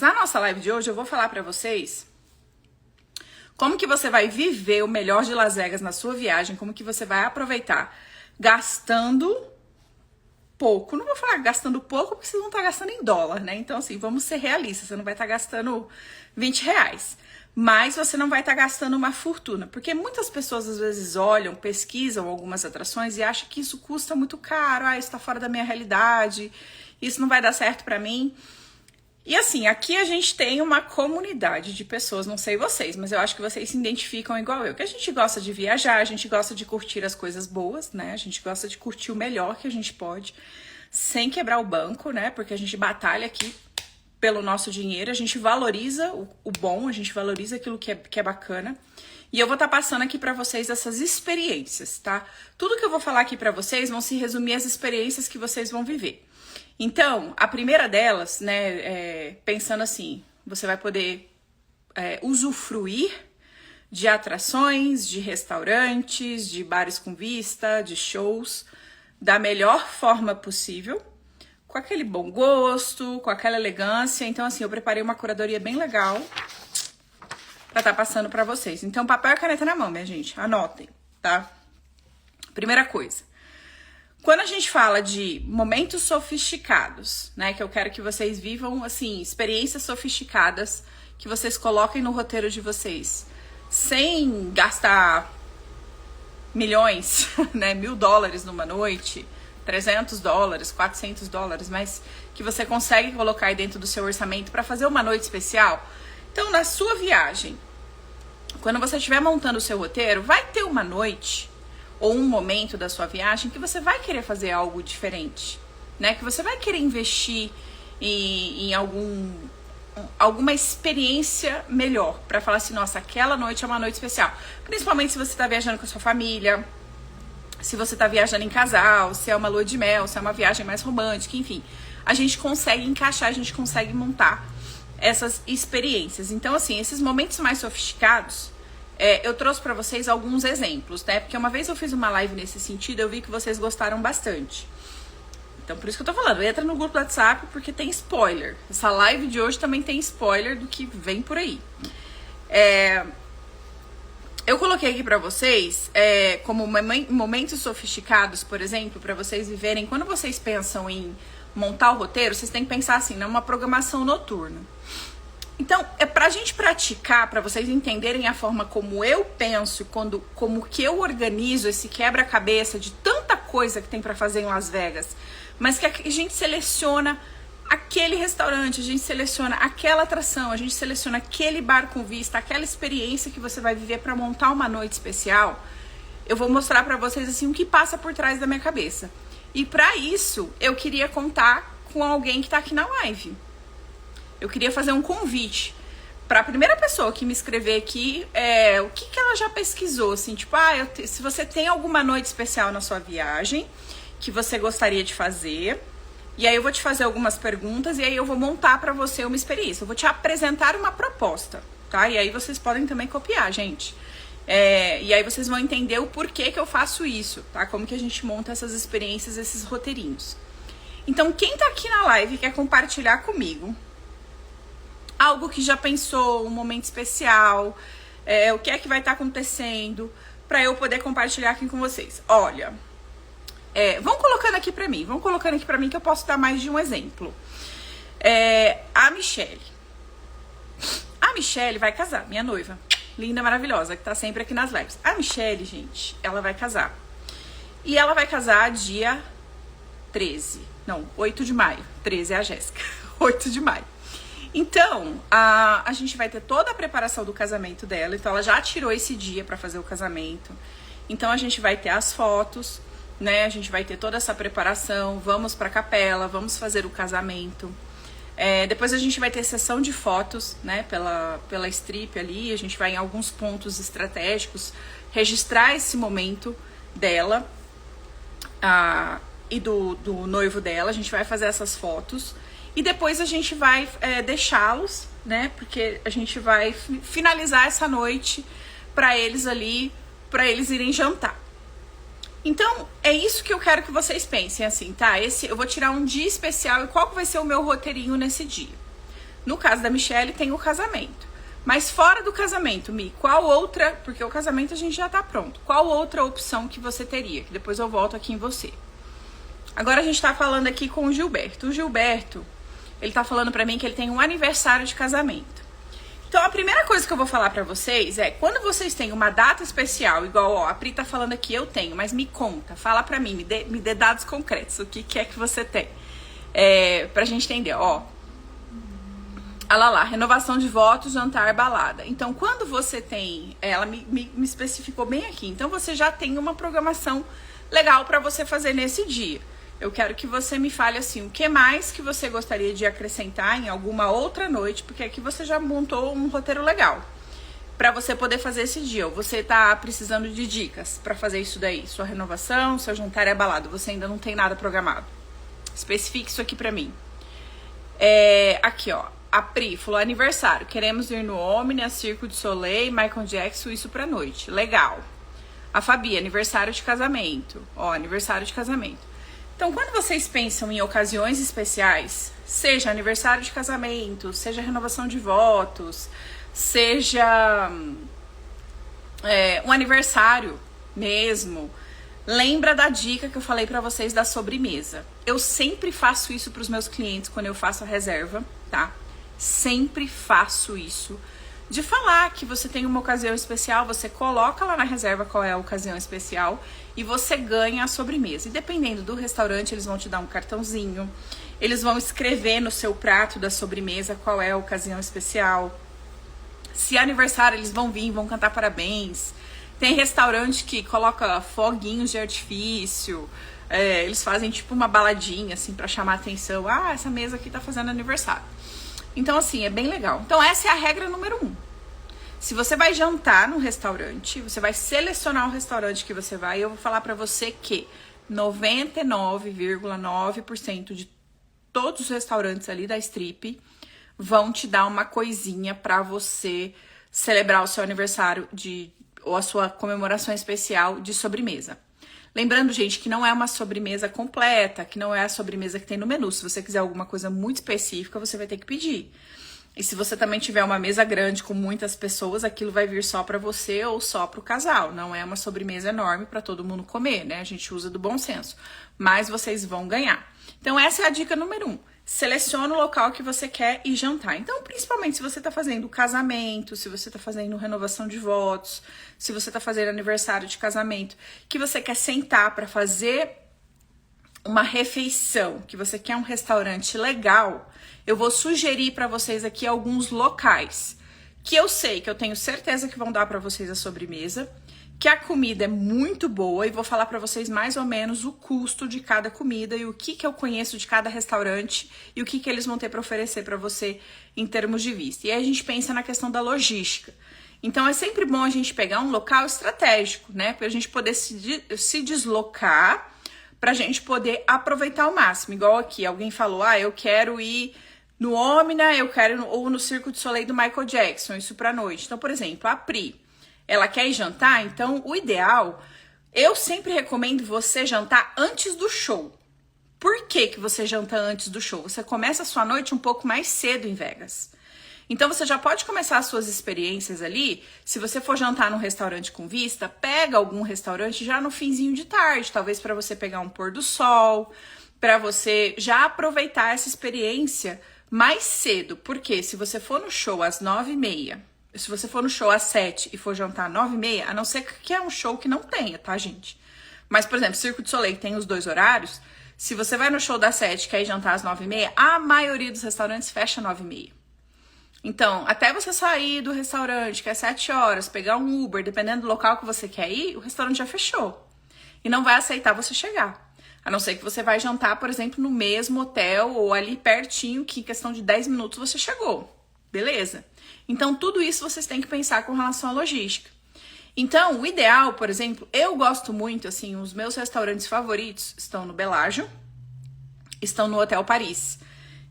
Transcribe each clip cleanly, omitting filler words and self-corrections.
Na nossa live de hoje eu vou falar pra vocês como que você vai viver o melhor de Las Vegas na sua viagem, como que você vai aproveitar gastando pouco. Não vou falar gastando pouco porque vocês vão estar gastando em dólar, né? Então assim, vamos ser realistas, você não vai estar gastando R$20, mas você não vai estar gastando uma fortuna, porque muitas pessoas às vezes olham, pesquisam algumas atrações e acham que isso custa muito caro, isso tá fora da minha realidade, isso não vai dar certo pra mim. E assim, aqui a gente tem uma comunidade de pessoas, não sei vocês, mas eu acho que vocês se identificam igual eu, que a gente gosta de viajar, a gente gosta de curtir as coisas boas, né? A gente gosta de curtir o melhor que a gente pode, sem quebrar o banco, né? Porque a gente batalha aqui pelo nosso dinheiro, a gente valoriza o bom, a gente valoriza aquilo que é bacana. E eu vou estar passando aqui pra vocês essas experiências, tá? Tudo que eu vou falar aqui pra vocês vão se resumir às experiências que vocês vão viver. Então, a primeira delas, né, pensando assim, você vai poder usufruir de atrações, de restaurantes, de bares com vista, de shows, da melhor forma possível, com aquele bom gosto, com aquela elegância. Então, assim, eu preparei uma curadoria bem legal pra estar passando pra vocês. Então, papel e caneta na mão, minha gente, anotem, tá? Primeira coisa. Quando a gente fala de momentos sofisticados, né, que eu quero que vocês vivam, assim, experiências sofisticadas, que vocês coloquem no roteiro de vocês, sem gastar milhões, né, $1.000 numa noite, $300, $400, mas que você consegue colocar aí dentro do seu orçamento para fazer uma noite especial. Então, na sua viagem, quando você estiver montando o seu roteiro, vai ter uma noite ou um momento da sua viagem que você vai querer fazer algo diferente, né? Que você vai querer investir em alguma experiência melhor, para falar assim, nossa, aquela noite é uma noite especial. Principalmente se você tá viajando com a sua família, se você tá viajando em casal, se é uma lua de mel, se é uma viagem mais romântica, enfim. A gente consegue encaixar, a gente consegue montar essas experiências. Então, assim, esses momentos mais sofisticados, eu trouxe pra vocês alguns exemplos, né? Porque uma vez eu fiz uma live nesse sentido, eu vi que vocês gostaram bastante. Então, por isso que eu tô falando, entra no grupo do WhatsApp, porque tem spoiler. Essa live de hoje também tem spoiler do que vem por aí. Eu coloquei aqui pra vocês, como momentos sofisticados, por exemplo, pra vocês viverem. Quando vocês pensam em montar o roteiro, vocês têm que pensar assim, numa programação noturna. Então, pra gente praticar, pra vocês entenderem a forma como eu penso, como que eu organizo esse quebra-cabeça de tanta coisa que tem pra fazer em Las Vegas, mas que a gente seleciona aquele restaurante, a gente seleciona aquela atração, a gente seleciona aquele bar com vista, aquela experiência que você vai viver pra montar uma noite especial, eu vou mostrar pra vocês assim o que passa por trás da minha cabeça. E pra isso, eu queria contar com alguém que tá aqui na live. Eu queria fazer um convite para a primeira pessoa que me escrever aqui, o que ela já pesquisou, assim, tipo, se você tem alguma noite especial na sua viagem que você gostaria de fazer, e aí eu vou te fazer algumas perguntas e aí eu vou montar para você uma experiência, eu vou te apresentar uma proposta, tá? E aí vocês podem também copiar, gente. E aí vocês vão entender o porquê que eu faço isso, tá? Como que a gente monta essas experiências, esses roteirinhos. Então, quem tá aqui na live e quer compartilhar comigo algo que já pensou, um momento especial, o que é que vai estar acontecendo, para eu poder compartilhar aqui com vocês. Olha, vão colocando aqui pra mim, que eu posso dar mais de um exemplo. A Michelle vai casar, minha noiva, linda, maravilhosa, que tá sempre aqui nas lives. A Michelle, gente, ela vai casar. E ela vai casar dia 8 de maio. 13 é a Jéssica. 8 de maio. Então, a gente vai ter toda a preparação do casamento dela. Então, ela já tirou esse dia pra fazer o casamento. Então, a gente vai ter as fotos, né? A gente vai ter toda essa preparação. Vamos pra capela, vamos fazer o casamento. Depois a gente vai ter sessão de fotos, né? Pela strip ali. A gente vai em alguns pontos estratégicos registrar esse momento dela e do noivo dela. A gente vai fazer essas fotos. E depois a gente vai deixá-los, né? Porque a gente vai finalizar essa noite pra eles irem jantar. Então, é isso que eu quero que vocês pensem, assim, tá? Eu vou tirar um dia especial e qual que vai ser o meu roteirinho nesse dia? No caso da Michelle, tem o casamento. Mas fora do casamento, Mi, qual outra... Porque o casamento a gente já tá pronto. Qual outra opção que você teria? Que depois eu volto aqui em você. Agora a gente tá falando aqui com o Gilberto. O Gilberto, ele tá falando pra mim que ele tem um aniversário de casamento. Então, a primeira coisa que eu vou falar pra vocês é, quando vocês têm uma data especial, igual, ó, a Pri tá falando aqui, eu tenho, mas me conta, fala pra mim, me dê dados concretos, o que é que você tem. Pra gente entender, ó. Olha lá, renovação de votos, jantar, balada. Então, quando você tem, ela me especificou bem aqui, então você já tem uma programação legal pra você fazer nesse dia. Eu quero que você me fale assim, o que mais que você gostaria de acrescentar em alguma outra noite, porque aqui você já montou um roteiro legal para você poder fazer esse dia. Ou você tá precisando de dicas para fazer isso daí, sua renovação, seu jantar e balada, você ainda não tem nada programado. Especifique isso aqui para mim. Aqui, ó, a Pri falou aniversário, queremos ir no Omni, a Circo de Soleil, Michael Jackson, isso pra noite. Legal. A Fabi, aniversário de casamento. Ó, aniversário de casamento. Então, quando vocês pensam em ocasiões especiais, seja aniversário de casamento, seja renovação de votos, seja um aniversário mesmo, lembra da dica que eu falei pra vocês da sobremesa. Eu sempre faço isso pros meus clientes quando eu faço a reserva, tá? Sempre faço isso. De falar que você tem uma ocasião especial, você coloca lá na reserva qual é a ocasião especial e você ganha a sobremesa. E dependendo do restaurante, eles vão te dar um cartãozinho, eles vão escrever no seu prato da sobremesa qual é a ocasião especial. Se é aniversário, eles vão vir, vão cantar parabéns. Tem restaurante que coloca foguinhos de artifício, eles fazem tipo uma baladinha assim pra chamar a atenção. Ah, essa mesa aqui tá fazendo aniversário. Então, assim, é bem legal. Então, essa é a regra número 1. Se você vai jantar num restaurante, você vai selecionar o restaurante que você vai, e eu vou falar pra você que 99,9% de todos os restaurantes ali da Strip vão te dar uma coisinha pra você celebrar o seu aniversário ou a sua comemoração especial de sobremesa. Lembrando, gente, que não é uma sobremesa completa, que não é a sobremesa que tem no menu. Se você quiser alguma coisa muito específica, você vai ter que pedir. E se você também tiver uma mesa grande com muitas pessoas, aquilo vai vir só pra você ou só pro casal. Não é uma sobremesa enorme pra todo mundo comer, né? A gente usa do bom senso. Mas vocês vão ganhar. Então, essa é a dica número 1. Seleciona o local que você quer ir jantar. Então, principalmente se você tá fazendo casamento, se você tá fazendo renovação de votos, se você tá fazendo aniversário de casamento, que você quer sentar para fazer uma refeição, que você quer um restaurante legal, eu vou sugerir para vocês aqui alguns locais que eu sei, que eu tenho certeza que vão dar para vocês a sobremesa, que a comida é muito boa e vou falar para vocês mais ou menos o custo de cada comida e o que eu conheço de cada restaurante e o que eles vão ter para oferecer para você em termos de vista. E aí a gente pensa na questão da logística. Então é sempre bom a gente pegar um local estratégico, né, para a gente poder se deslocar, para a gente poder aproveitar ao máximo. Igual aqui, alguém falou, eu quero ir no Omnia, ou no Circo de Soleil do Michael Jackson, isso pra noite. Então, por exemplo, a Pri, ela quer ir jantar, então o ideal, eu sempre recomendo você jantar antes do show. Por que que você janta antes do show? Você começa a sua noite um pouco mais cedo em Vegas. Então você já pode começar as suas experiências ali. Se você for jantar num restaurante com vista, pega algum restaurante já no finzinho de tarde, talvez para você pegar um pôr do sol, para você já aproveitar essa experiência mais cedo. Porque se você for no show às 9h30, se você for no show às 7 e for jantar às 9h30, a não ser que é um show que não tenha, tá, gente? Mas, por exemplo, Circo de Soleil, que tem os 2 horários, se você vai no show das 7 e quer ir jantar às 9h30, a maioria dos restaurantes fecha às 9h30. Então, até você sair do restaurante, que é 7 horas, pegar um Uber, dependendo do local que você quer ir, o restaurante já fechou. E não vai aceitar você chegar. A não ser que você vai jantar, por exemplo, no mesmo hotel ou ali pertinho, que em questão de 10 minutos você chegou. Beleza? Então, tudo isso vocês têm que pensar com relação à logística. Então, o ideal, por exemplo, eu gosto muito, assim, os meus restaurantes favoritos estão no Bellagio, estão no Hotel Paris,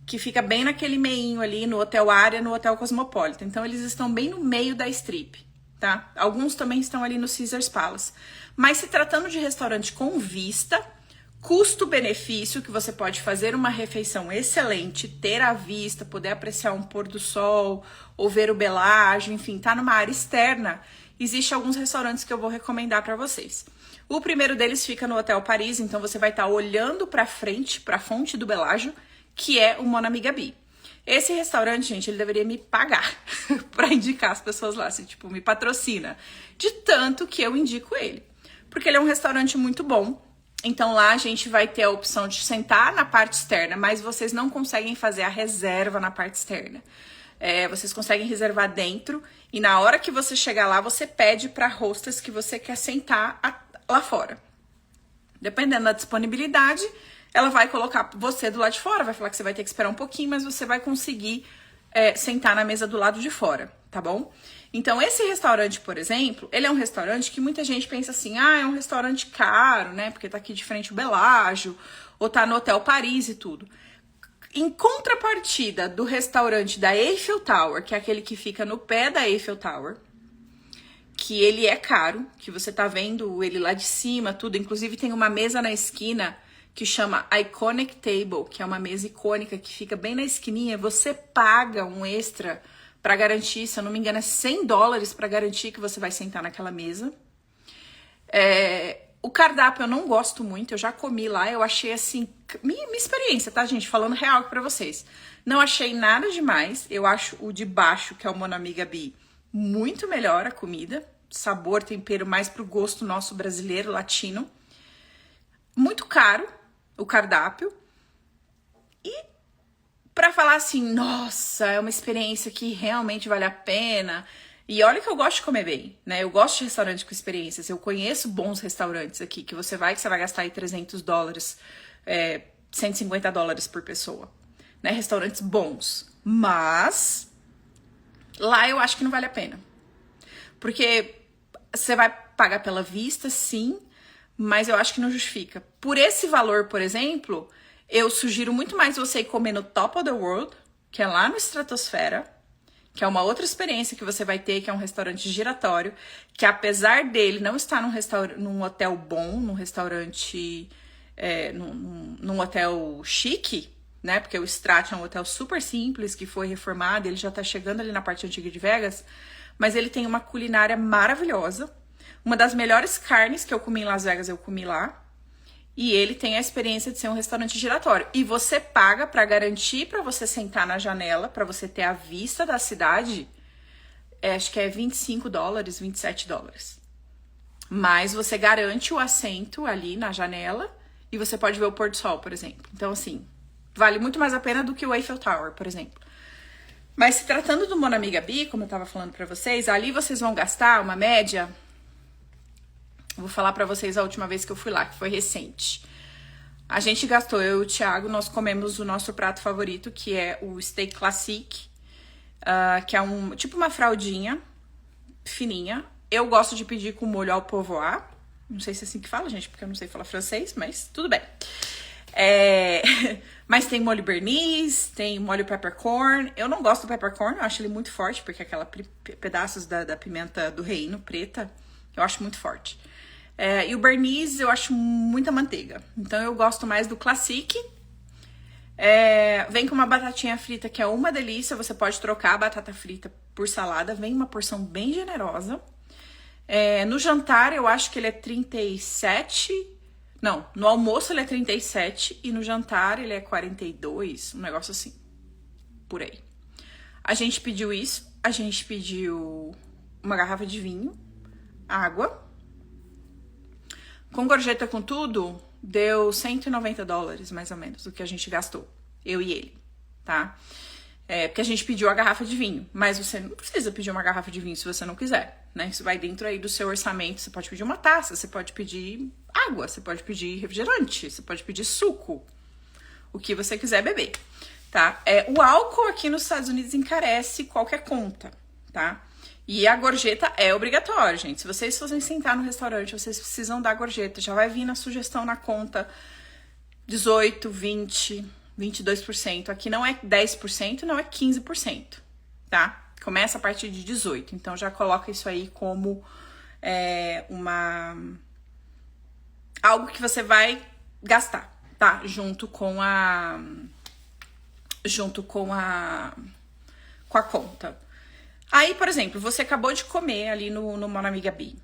que fica bem naquele meinho ali, no Hotel Área, no Hotel Cosmopolitan. Então, eles estão bem no meio da Strip, tá? Alguns também estão ali no Caesars Palace. Mas se tratando de restaurante com vista, custo-benefício, que você pode fazer uma refeição excelente, ter à vista, poder apreciar um pôr do sol, ou ver o belágio, enfim, tá numa área externa. Existem alguns restaurantes que eu vou recomendar para vocês. O primeiro deles fica no Hotel Paris, então você vai estar olhando para frente, para a fonte do belágio, que é o Mon Ami Gabi. Esse restaurante, gente, ele deveria me pagar para indicar as pessoas lá, assim, tipo, me patrocina, de tanto que eu indico ele. Porque ele é um restaurante muito bom. Então lá a gente vai ter a opção de sentar na parte externa, mas vocês não conseguem fazer a reserva na parte externa. Vocês conseguem reservar dentro e na hora que você chegar lá, você pede para a hostess que você quer sentar lá fora. Dependendo da disponibilidade, ela vai colocar você do lado de fora, vai falar que você vai ter que esperar um pouquinho, mas você vai conseguir sentar na mesa do lado de fora, tá bom? Então, esse restaurante, por exemplo, ele é um restaurante que muita gente pensa assim, é um restaurante caro, né? Porque tá aqui de frente o Belágio, ou tá no Hotel Paris e tudo. Em contrapartida do restaurante da Eiffel Tower, que é aquele que fica no pé da Eiffel Tower, que ele é caro, que você tá vendo ele lá de cima, tudo. Inclusive, tem uma mesa na esquina que chama Iconic Table, que é uma mesa icônica que fica bem na esquininha. Você paga um extra para garantir, se eu não me engano, é $100 para garantir que você vai sentar naquela mesa. O cardápio eu não gosto muito, eu já comi lá, eu achei assim, minha experiência, tá, gente? Falando real aqui pra vocês. Não achei nada demais, eu acho o de baixo, que é o Mon Ami Gabi, muito melhor a comida. Sabor, tempero, mais pro gosto nosso brasileiro, latino. Muito caro o cardápio. E pra falar assim, nossa, é uma experiência que realmente vale a pena. E olha que eu gosto de comer bem, né? Eu gosto de restaurante com experiências. Eu conheço bons restaurantes aqui, que você vai gastar aí $300, $150 por pessoa, né? Restaurantes bons. Mas lá eu acho que não vale a pena. Porque você vai pagar pela vista, sim, mas eu acho que não justifica. Por esse valor, por exemplo, eu sugiro muito mais você ir comer no Top of the World, que é lá no Estratosfera, que é uma outra experiência que você vai ter, que é um restaurante giratório, que apesar dele não estar num hotel bom, num restaurante, num hotel chique, né? Porque o Strat é um hotel super simples, que foi reformado, ele já tá chegando ali na parte antiga de Vegas, mas ele tem uma culinária maravilhosa. Uma das melhores carnes que eu comi em Las Vegas, eu comi lá. E ele tem a experiência de ser um restaurante giratório. E você paga para garantir para você sentar na janela, para você ter a vista da cidade, acho que é $25, $27. Mas você garante o assento ali na janela e você pode ver o pôr do sol, por exemplo. Então, assim, vale muito mais a pena do que o Eiffel Tower, por exemplo. Mas se tratando do Mon Ami Gabi, como eu tava falando para vocês, ali vocês vão gastar uma média... Vou falar pra vocês a última vez que eu fui lá, que foi recente. A gente gastou, eu e o Thiago, nós comemos o nosso prato favorito, que é o steak classique, que é tipo uma fraldinha fininha. Eu gosto de pedir com molho ao povoar. Não sei se é assim que fala, gente, porque eu não sei falar francês, mas tudo bem. Mas tem molho Bernice, tem molho peppercorn. Eu não gosto do peppercorn, eu acho ele muito forte, porque aquela pedaços da pimenta do reino preta, eu acho muito forte. E o Bernice eu acho muita manteiga. Então eu gosto mais do classique. Vem com uma batatinha frita que é uma delícia. Você pode trocar a batata frita por salada. Vem uma porção bem generosa. No jantar eu acho que ele é 37. Não, no almoço ele é 37 e no jantar ele é 42. Um negócio assim. Por aí. A gente pediu isso. A gente pediu uma garrafa de vinho, água. Com gorjeta, com tudo, deu $190, mais ou menos, o que a gente gastou. Eu e ele, tá? Porque a gente pediu a garrafa de vinho. Mas você não precisa pedir uma garrafa de vinho se você não quiser, né? Isso vai dentro aí do seu orçamento. Você pode pedir uma taça, você pode pedir água, você pode pedir refrigerante, você pode pedir suco. O que você quiser beber, tá? O álcool aqui nos Estados Unidos encarece qualquer conta, tá? E a gorjeta é obrigatória, gente. Se vocês fossem sentar no restaurante, vocês precisam dar gorjeta. Já vai vir na sugestão na conta 18, 20, 22%. Aqui não é 10%, não é 15%, tá? Começa a partir de 18%. Então, já coloca isso aí como algo que você vai gastar, tá? Junto com a conta. Aí, por exemplo, você acabou de comer ali no Mon Ami Gabi.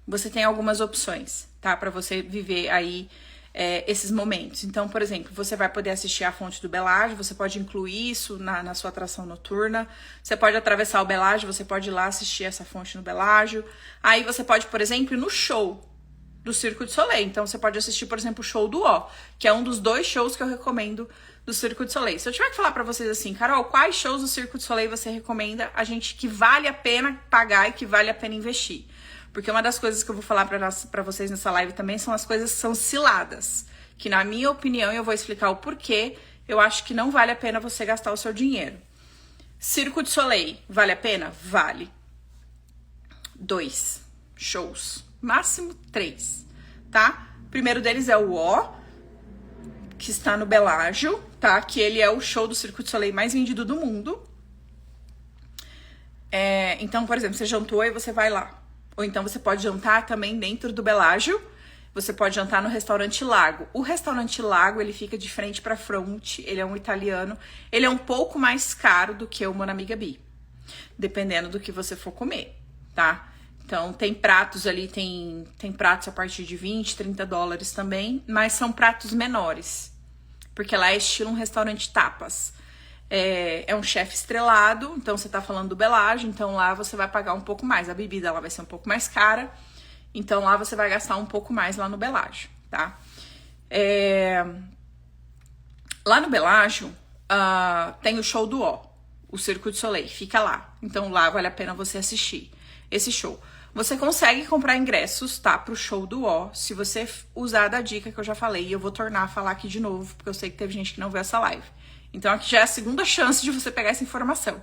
Você tem algumas opções, tá? Pra você viver aí esses momentos. Então, por exemplo, você vai poder assistir a Fonte do Belágio, você pode incluir isso na sua atração noturna. Você pode atravessar o Belágio, você pode ir lá assistir essa fonte no Belágio. Aí você pode, por exemplo, ir no show do Cirque du Soleil. Então, você pode assistir, por exemplo, o show do O, que é um dos 2 shows que eu recomendo do Cirque du Soleil. Se eu tiver que falar pra vocês assim, Carol, quais shows do Cirque du Soleil você recomenda que vale a pena pagar e que vale a pena investir? Porque uma das coisas que eu vou falar pra vocês nessa live também são as coisas que são ciladas. Que na minha opinião, eu vou explicar o porquê, eu acho que não vale a pena você gastar o seu dinheiro. Cirque du Soleil, vale a pena? Vale. 2 shows, máximo 3, tá? O primeiro deles é o O, que está no Belágio, tá? Que ele é o show do Cirque du Soleil mais vendido do mundo. Então, por exemplo, você jantou e você vai lá. Ou então você pode jantar também dentro do Belágio. Você pode jantar no restaurante Lago. O restaurante Lago, ele fica de frente pra fronte, ele é um italiano. Ele é um pouco mais caro do que o Mon Ami Gabi, dependendo do que você for comer, tá? Então, tem pratos ali, tem pratos a partir de 20, 30 dólares também, mas são pratos menores, porque lá é estilo um restaurante tapas. É um chefe estrelado, então você tá falando do Belágio, então lá você vai pagar um pouco mais. A bebida ela vai ser um pouco mais cara, então lá você vai gastar um pouco mais lá no Belágio, tá? Lá no Belágio tem o show do o Cirque du Soleil, fica lá. Então lá vale a pena você assistir esse show. Você consegue comprar ingressos, tá, pro show do se você usar da dica que eu já falei, e eu vou tornar a falar aqui de novo, porque eu sei que teve gente que não viu essa live. Então aqui já é a segunda chance de você pegar essa informação.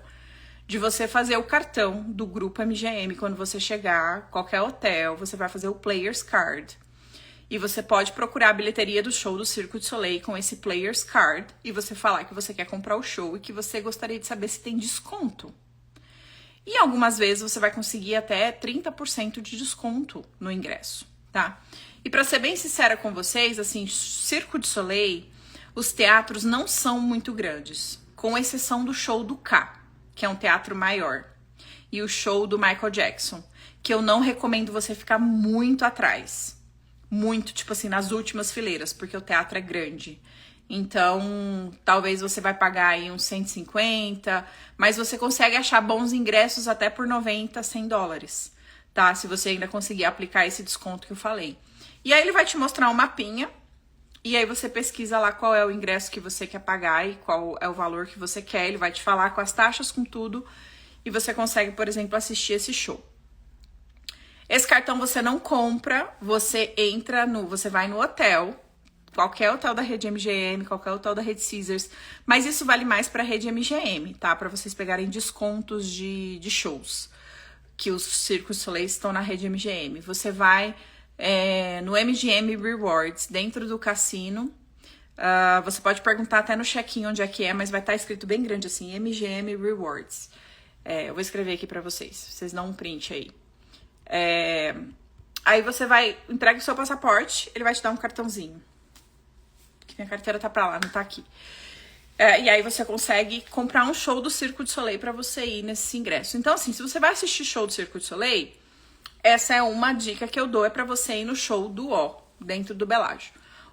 De você fazer o cartão do grupo MGM quando você chegar, qualquer hotel, você vai fazer o Players Card. E você pode procurar a bilheteria do show do Cirque du Soleil com esse Players Card e você falar que você quer comprar o show e que você gostaria de saber se tem desconto. E algumas vezes você vai conseguir até 30% de desconto no ingresso, tá? E pra ser bem sincera com vocês, assim, Cirque du Soleil, os teatros não são muito grandes, com exceção do show do K, que é um teatro maior, e o show do Michael Jackson, que eu não recomendo você ficar muito atrás. Muito, tipo assim, nas últimas fileiras, porque o teatro é grande. Então, talvez você vai pagar aí uns 150, mas você consegue achar bons ingressos até por 90, 100 dólares, tá? Se você ainda conseguir aplicar esse desconto que eu falei. E aí ele vai te mostrar um mapinha, e aí você pesquisa lá qual é o ingresso que você quer pagar e qual é o valor que você quer. Ele vai te falar com as taxas, com tudo, e você consegue, por exemplo, assistir esse show. Esse cartão você não compra, você vai no hotel, qualquer hotel da rede MGM, qualquer hotel da rede Caesars, mas isso vale mais para a rede MGM, tá? Para vocês pegarem descontos de shows, que os Cirque du Soleil estão na rede MGM. Você vai no MGM Rewards, dentro do cassino. Você pode perguntar até no check-in onde é que é, mas vai estar escrito bem grande assim, MGM Rewards. Eu vou escrever aqui para vocês dão um print aí. Aí você entrega o seu passaporte, ele vai te dar um cartãozinho. Que minha carteira tá pra lá, não tá aqui. E aí você consegue comprar um show do Cirque du Soleil pra você ir nesse ingresso. Então, assim, se você vai assistir show do Cirque du Soleil, essa é uma dica que eu dou, é pra você ir no show do dentro do Belágio.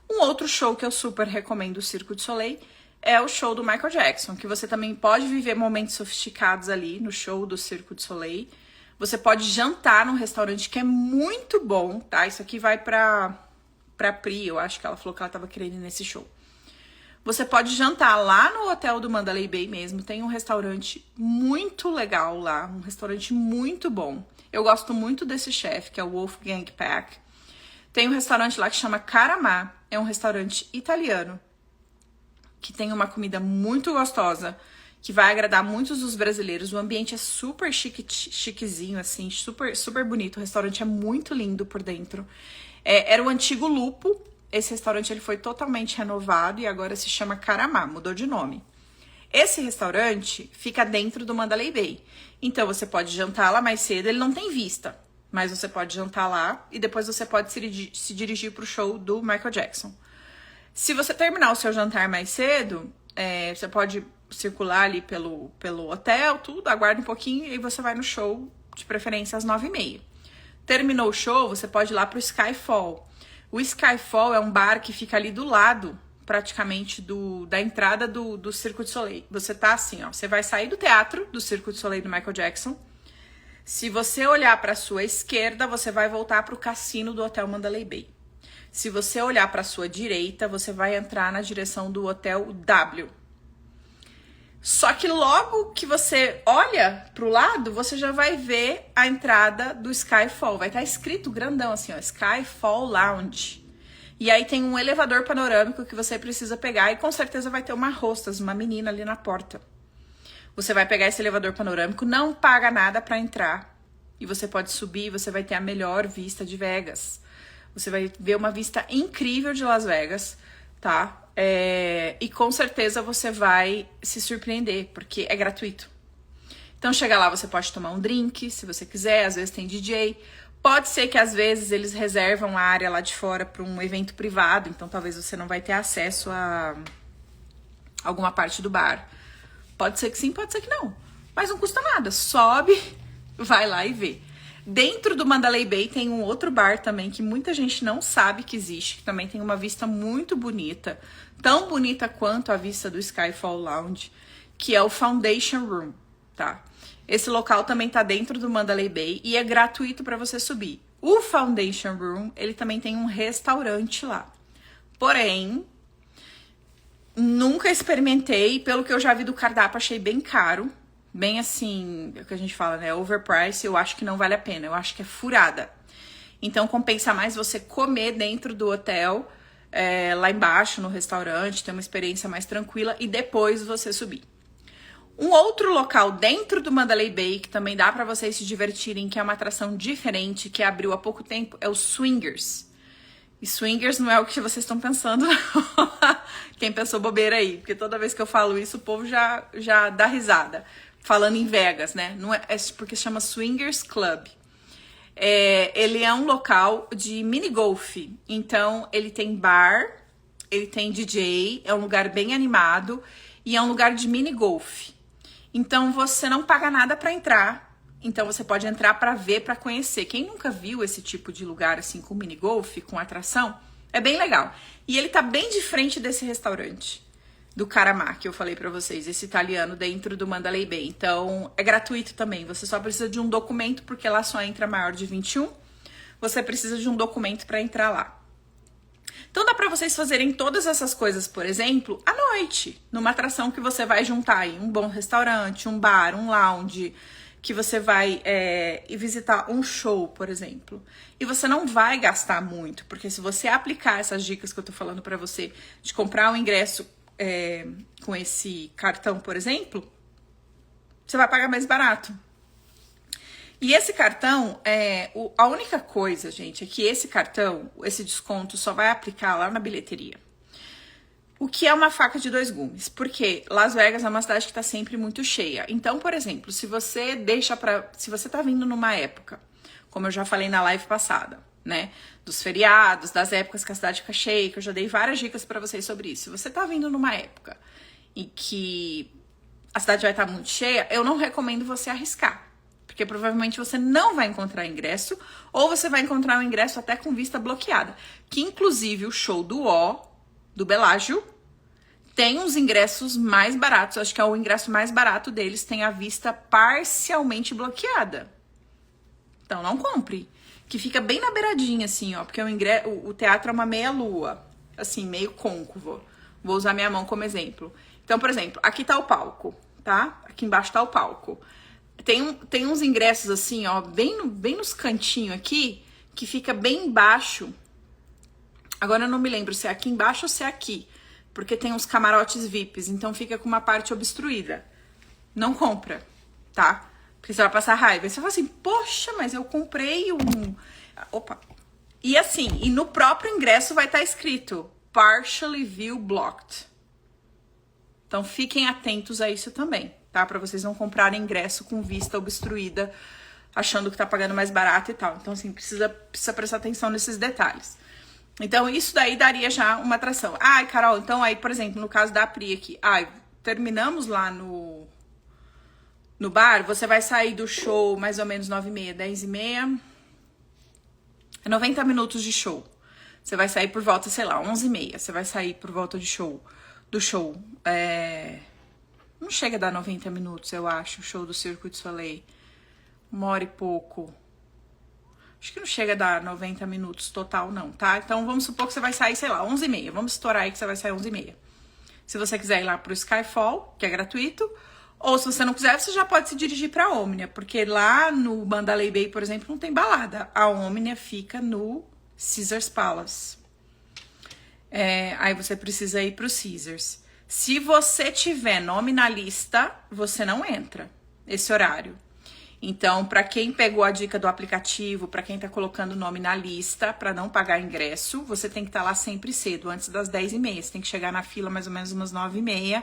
Um outro show que eu super recomendo do Cirque du Soleil é o show do Michael Jackson, que você também pode viver momentos sofisticados ali no show do Cirque du Soleil. Você pode jantar num restaurante que é muito bom, tá? Isso aqui vai pra Pri, eu acho que ela falou que ela tava querendo ir nesse show. Você pode jantar lá no hotel do Mandalay Bay mesmo, tem um restaurante muito legal lá, um restaurante muito bom. Eu gosto muito desse chefe, que é o Wolfgang Peck. Tem um restaurante lá que chama Caramà, é um restaurante italiano, que tem uma comida muito gostosa, que vai agradar muitos dos brasileiros. O ambiente é super chiquezinho, assim, super, super bonito. O restaurante é muito lindo por dentro. Era o antigo Lupo. Esse restaurante ele foi totalmente renovado e agora se chama Caramà, mudou de nome. Esse restaurante fica dentro do Mandalay Bay. Então você pode jantar lá mais cedo, ele não tem vista, mas você pode jantar lá e depois você pode se dirigir para o show do Michael Jackson. Se você terminar o seu jantar mais cedo, você pode circular ali pelo hotel, tudo, aguarda um pouquinho e aí você vai no show, de preferência às 9h30. Terminou o show, você pode ir lá pro Skyfall. O Skyfall é um bar que fica ali do lado, praticamente, da entrada do Cirque du Soleil. Você tá assim, ó, você vai sair do teatro do Cirque du Soleil do Michael Jackson. Se você olhar para sua esquerda, você vai voltar pro cassino do Hotel Mandalay Bay. Se você olhar para sua direita, você vai entrar na direção do Hotel W. Só que logo que você olha pro lado, você já vai ver a entrada do Skyfall. Vai estar escrito grandão assim, ó, Skyfall Lounge. E aí tem um elevador panorâmico que você precisa pegar e com certeza vai ter uma hostess, uma menina ali na porta. Você vai pegar esse elevador panorâmico, não paga nada para entrar. E você pode subir, você vai ter a melhor vista de Vegas. Você vai ver uma vista incrível de Las Vegas, tá? E com certeza você vai se surpreender, porque é gratuito. Então chega lá, você pode tomar um drink, se você quiser, às vezes tem DJ. Pode ser que às vezes eles reservam a área lá de fora para um evento privado, então talvez você não vai ter acesso a alguma parte do bar. Pode ser que sim, pode ser que não. Mas não custa nada, sobe, vai lá e vê. Dentro do Mandalay Bay tem um outro bar também que muita gente não sabe que existe, que também tem uma vista muito bonita, tão bonita quanto a vista do Skyfall Lounge, que é o Foundation Room, tá? Esse local também tá dentro do Mandalay Bay e é gratuito para você subir. O Foundation Room, ele também tem um restaurante lá. Porém, nunca experimentei, pelo que eu já vi do cardápio, achei bem caro. Bem assim, é o que a gente fala, né? Overpriced, eu acho que não vale a pena. Eu acho que é furada. Então, compensa mais você comer dentro do hotel, lá embaixo, no restaurante, ter uma experiência mais tranquila e depois você subir. Um outro local dentro do Mandalay Bay, que também dá pra vocês se divertirem, que é uma atração diferente, que abriu há pouco tempo, é o Swingers. E Swingers não é o que vocês estão pensando, não. Quem pensou bobeira aí, porque toda vez que eu falo isso, o povo já dá risada. Falando em Vegas, né? Não é porque se chama Swingers Club. Ele é um local de mini golf. Então, ele tem bar, ele tem DJ, é um lugar bem animado e é um lugar de mini golf. Então, você não paga nada para entrar. Então, você pode entrar para ver, para conhecer. Quem nunca viu esse tipo de lugar assim com mini golf, com atração, é bem legal. E ele tá bem de frente desse restaurante. Do Caramà, que eu falei pra vocês, esse italiano dentro do Mandalay Bay. Então, é gratuito também. Você só precisa de um documento, porque lá só entra maior de 21. Você precisa de um documento pra entrar lá. Então, dá pra vocês fazerem todas essas coisas, por exemplo, à noite. Numa atração que você vai juntar aí um bom restaurante, um bar, um lounge, que você vai visitar um show, por exemplo. E você não vai gastar muito, porque se você aplicar essas dicas que eu tô falando pra você, de comprar um ingresso com esse cartão, por exemplo, você vai pagar mais barato. E esse cartão, a única coisa, gente, é que esse cartão, esse desconto, só vai aplicar lá na bilheteria. O que é uma faca de dois gumes, porque Las Vegas é uma cidade que tá sempre muito cheia. Então, por exemplo, se você tá vindo numa época, como eu já falei na live passada, né, dos feriados, das épocas que a cidade fica cheia, que eu já dei várias dicas pra vocês sobre isso. Se você tá vindo numa época em que a cidade vai estar muito cheia, eu não recomendo você arriscar, porque provavelmente você não vai encontrar ingresso, ou você vai encontrar um ingresso até com vista bloqueada, que inclusive o show do Bellagio, tem uns ingressos mais baratos, acho que é o ingresso mais barato deles, tem a vista parcialmente bloqueada. Então não compre. Que fica bem na beiradinha, assim, ó. Porque o teatro é uma meia-lua. Assim, meio côncavo. Vou usar minha mão como exemplo. Então, por exemplo, aqui tá o palco, tá? Aqui embaixo tá o palco. Tem uns ingressos, assim, ó, bem nos cantinhos aqui, que fica bem embaixo. Agora eu não me lembro se é aqui embaixo ou se é aqui. Porque tem uns camarotes VIPs, então fica com uma parte obstruída. Não compra, tá? Porque você vai passar raiva. Aí você fala assim, poxa, mas eu comprei um... Opa! E assim, e no próprio ingresso vai estar escrito Partially View Blocked. Então fiquem atentos a isso também, tá? Pra vocês não comprarem ingresso com vista obstruída, achando que tá pagando mais barato e tal. Então assim, precisa prestar atenção nesses detalhes. Então, isso daí daria já uma atração. Ai, Carol, então aí, por exemplo, no caso da Pri aqui, terminamos lá no bar, você vai sair do show mais ou menos 9h30, 10h30, 90 minutos de show. Você vai sair por volta, sei lá, 11h30, você vai sair por volta do show. Não chega a dar 90 minutos, eu acho, o show do Cirque du Soleil. 1h e pouco. Acho que não chega a dar 90 minutos total, não, tá? Então, vamos supor que você vai sair, sei lá, 11h30. Vamos estourar aí que você vai sair 11h30. Se você quiser ir lá pro Skyfall, que é gratuito, ou se você não quiser, você já pode se dirigir pra Omnia, porque lá no Mandalay Bay, por exemplo, não tem balada. A Omnia fica no Caesars Palace. Aí você precisa ir pro Caesars. Se você tiver nome na lista, você não entra esse horário. Então, para quem pegou a dica do aplicativo, para quem tá colocando o nome na lista, para não pagar ingresso, você tem que estar lá sempre cedo, antes das 10h30. Você tem que chegar na fila mais ou menos umas 9h30,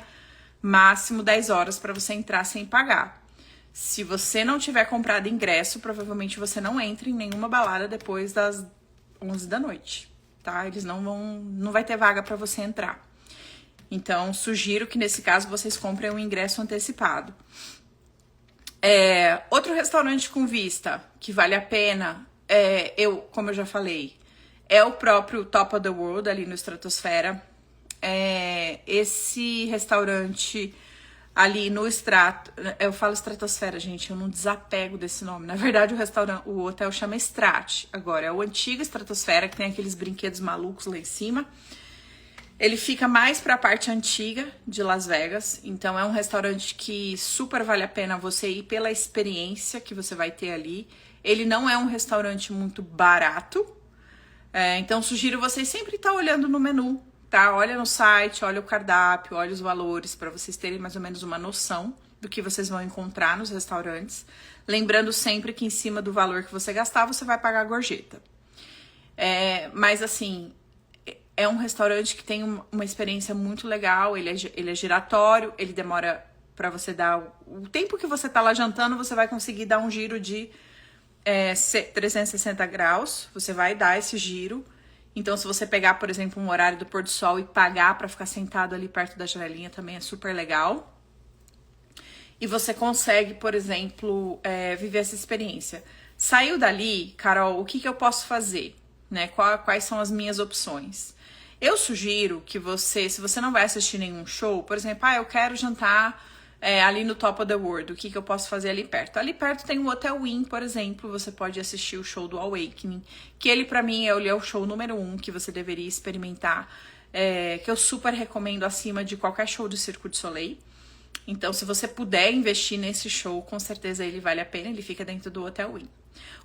máximo 10 horas para você entrar sem pagar. Se você não tiver comprado ingresso, provavelmente você não entra em nenhuma balada depois das 11 da noite, tá? Eles não vai ter vaga para você entrar. Então, sugiro que nesse caso vocês comprem um ingresso antecipado. Outro restaurante com vista que vale a pena, como eu já falei, é o próprio Top of the World ali no Estratosfera. Esse restaurante ali no eu falo Estratosfera, gente, eu não desapego desse nome. Na verdade, o hotel chama Strat. Agora, é o antigo Estratosfera, que tem aqueles brinquedos malucos lá em cima. Ele fica mais para a parte antiga de Las Vegas, então é um restaurante que super vale a pena você ir pela experiência que você vai ter ali. Ele não é um restaurante muito barato, então sugiro vocês sempre estar olhando no menu, tá? Olha no site, olha o cardápio, olha os valores, para vocês terem mais ou menos uma noção do que vocês vão encontrar nos restaurantes. Lembrando sempre que em cima do valor que você gastar, você vai pagar a gorjeta. Mas assim, é um restaurante que tem uma experiência muito legal, ele é giratório, ele demora para você dar... O tempo que você tá lá jantando, você vai conseguir dar um giro de 360 graus, você vai dar esse giro. Então, se você pegar, por exemplo, um horário do pôr do sol e pagar para ficar sentado ali perto da janelinha, também é super legal. E você consegue, por exemplo, viver essa experiência. Saiu dali, Carol, o que eu posso fazer? Né? Quais são as minhas opções? Eu sugiro que você, se você não vai assistir nenhum show, por exemplo, eu quero jantar ali no Top of the World, o que eu posso fazer ali perto? Ali perto tem o Hotel Wynn, por exemplo, você pode assistir o show do Awakening, que ele pra mim ele é o show número 1 que você deveria experimentar, que eu super recomendo acima de qualquer show do Cirque du Soleil. Então, se você puder investir nesse show, com certeza ele vale a pena, ele fica dentro do Hotel Wynn.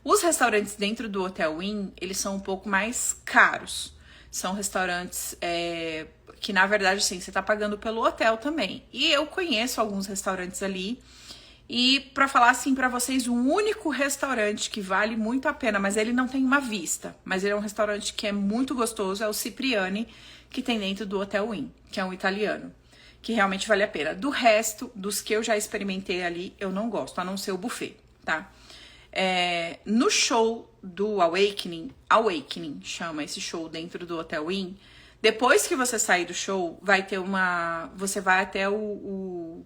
Os restaurantes dentro do Hotel Wynn, eles são um pouco mais caros. São restaurantes que, na verdade, sim, você tá pagando pelo hotel também. E eu conheço alguns restaurantes ali. E pra falar assim pra vocês, o único restaurante que vale muito a pena, mas ele não tem uma vista, mas ele é um restaurante que é muito gostoso, é o Cipriani, que tem dentro do Hotel Wynn, que é um italiano, que realmente vale a pena. Do resto, dos que eu já experimentei ali, eu não gosto, a não ser o buffet, tá? No show do Awakening chama esse show dentro do Hotel Wynn. Depois que você sair do show, vai ter você vai até o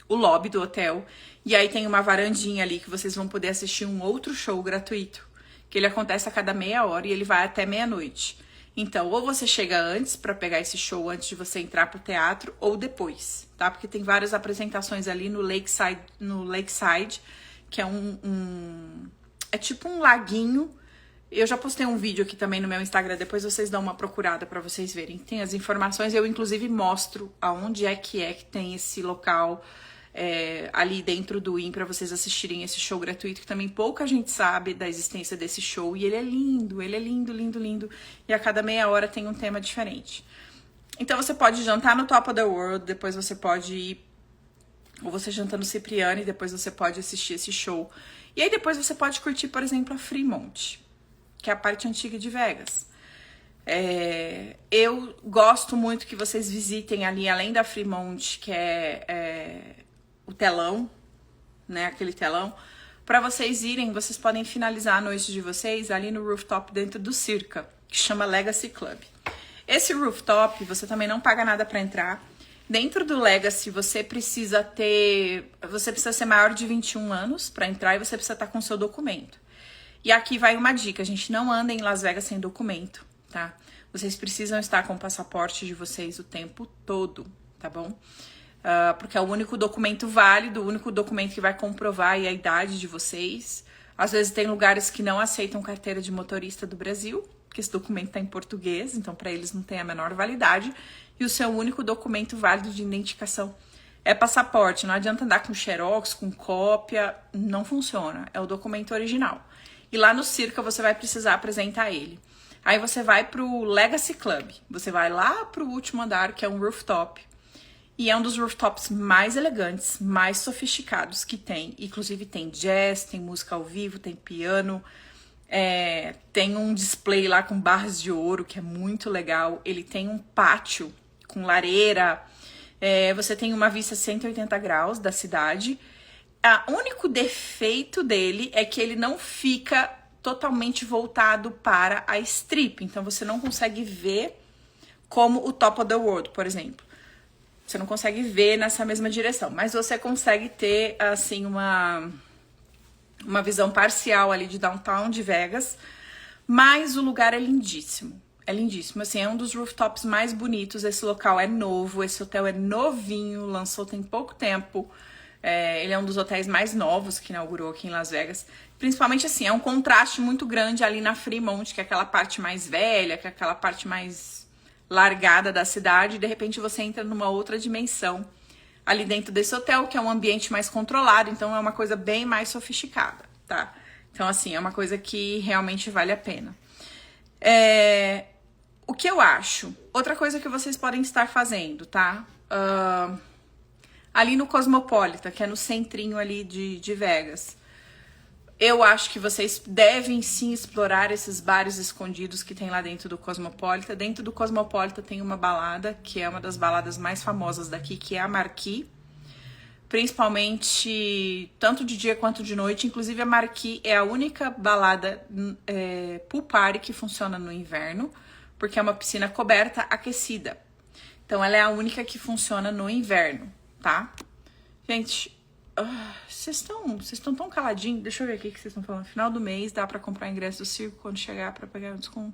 lobby do hotel, e aí tem uma varandinha ali que vocês vão poder assistir um outro show gratuito, que ele acontece a cada meia hora e ele vai até meia-noite. Então, ou você chega antes pra pegar esse show antes de você entrar pro teatro, ou depois, tá? Porque tem várias apresentações ali no Lakeside, que é é tipo um laguinho. Eu já postei um vídeo aqui também no meu Instagram, depois vocês dão uma procurada pra vocês verem. Tem as informações, eu inclusive mostro aonde é que tem esse local ali dentro do Wynn pra vocês assistirem esse show gratuito, que também pouca gente sabe da existência desse show. E ele é lindo, lindo, lindo. E a cada meia hora tem um tema diferente. Então você pode jantar no Top of the World, depois você pode ir... Ou você janta no Cipriani, depois você pode assistir esse show. E aí depois você pode curtir, por exemplo, a Fremont, que é a parte antiga de Vegas. Eu gosto muito que vocês visitem ali, além da Fremont, que é o telão, né, aquele telão. Para vocês irem, vocês podem finalizar a noite de vocês ali no rooftop dentro do Circa, que chama Legacy Club. Esse rooftop, você também não paga nada para entrar. Dentro do Legacy, você precisa ser maior de 21 anos para entrar e você precisa estar com seu documento. E aqui vai uma dica, a gente não anda em Las Vegas sem documento, tá? Vocês precisam estar com o passaporte de vocês o tempo todo, tá bom? Porque é o único documento válido, o único documento que vai comprovar aí a idade de vocês. Às vezes tem lugares que não aceitam carteira de motorista do Brasil, porque esse documento tá em português, então para eles não tem a menor validade. E o seu único documento válido de identificação é passaporte. Não adianta andar com xerox, com cópia, não funciona. É o documento original. E lá no Circa você vai precisar apresentar ele. Aí você vai pro Legacy Club. Você vai lá pro último andar, que é um rooftop. E é um dos rooftops mais elegantes, mais sofisticados que tem. Inclusive tem jazz, tem música ao vivo, tem piano. Tem um display lá com barras de ouro, que é muito legal. Ele tem um pátio com lareira. Você tem uma vista 180 graus da cidade. O único defeito dele é que ele não fica totalmente voltado para a strip. Então, você não consegue ver como o Top of the World, por exemplo. Você não consegue ver nessa mesma direção. Mas você consegue ter, assim, uma visão parcial ali de downtown de Vegas. Mas o lugar é lindíssimo. É lindíssimo. Assim, é um dos rooftops mais bonitos. Esse local é novo. Esse hotel é novinho. Lançou tem pouco tempo. Ele é um dos hotéis mais novos que inaugurou aqui em Las Vegas. Principalmente assim, é um contraste muito grande ali na Fremont, que é aquela parte mais velha, que é aquela parte mais largada da cidade. E de repente você entra numa outra dimensão ali dentro desse hotel, que é um ambiente mais controlado. Então é uma coisa bem mais sofisticada, tá? Então assim, é uma coisa que realmente vale a pena. O que eu acho? Outra coisa que vocês podem estar fazendo, tá? Ali no Cosmopolitan, que é no centrinho ali de Vegas. Eu acho que vocês devem sim explorar esses bares escondidos que tem lá dentro do Cosmopolitan. Dentro do Cosmopolitan tem uma balada, que é uma das baladas mais famosas daqui, que é a Marquee. Principalmente, tanto de dia quanto de noite. Inclusive a Marquee é a única balada pool party que funciona no inverno, porque é uma piscina coberta, aquecida. Então ela é a única que funciona no inverno. Tá? Gente, vocês estão tão caladinhos. Deixa eu ver aqui o que vocês estão falando. Final do mês dá pra comprar ingresso do circo quando chegar pra pegar o desconto.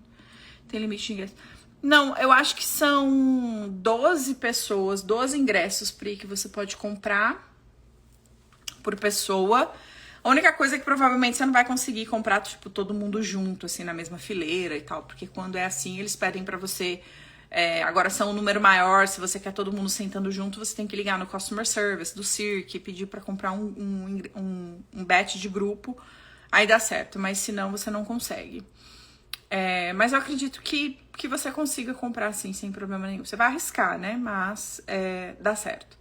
Tem limite de ingresso. Não, eu acho que são 12 pessoas, 12 ingressos, Pri, que você pode comprar por pessoa. A única coisa é que provavelmente você não vai conseguir comprar, tipo, todo mundo junto, assim, na mesma fileira e tal. Porque quando é assim, eles pedem pra você... agora são um número maior, se você quer todo mundo sentando junto, você tem que ligar no Customer Service do Cirque e pedir para comprar um batch de grupo, aí dá certo, mas se não, você não consegue. Mas eu acredito que você consiga comprar assim, sem problema nenhum. Você vai arriscar, né? Mas dá certo.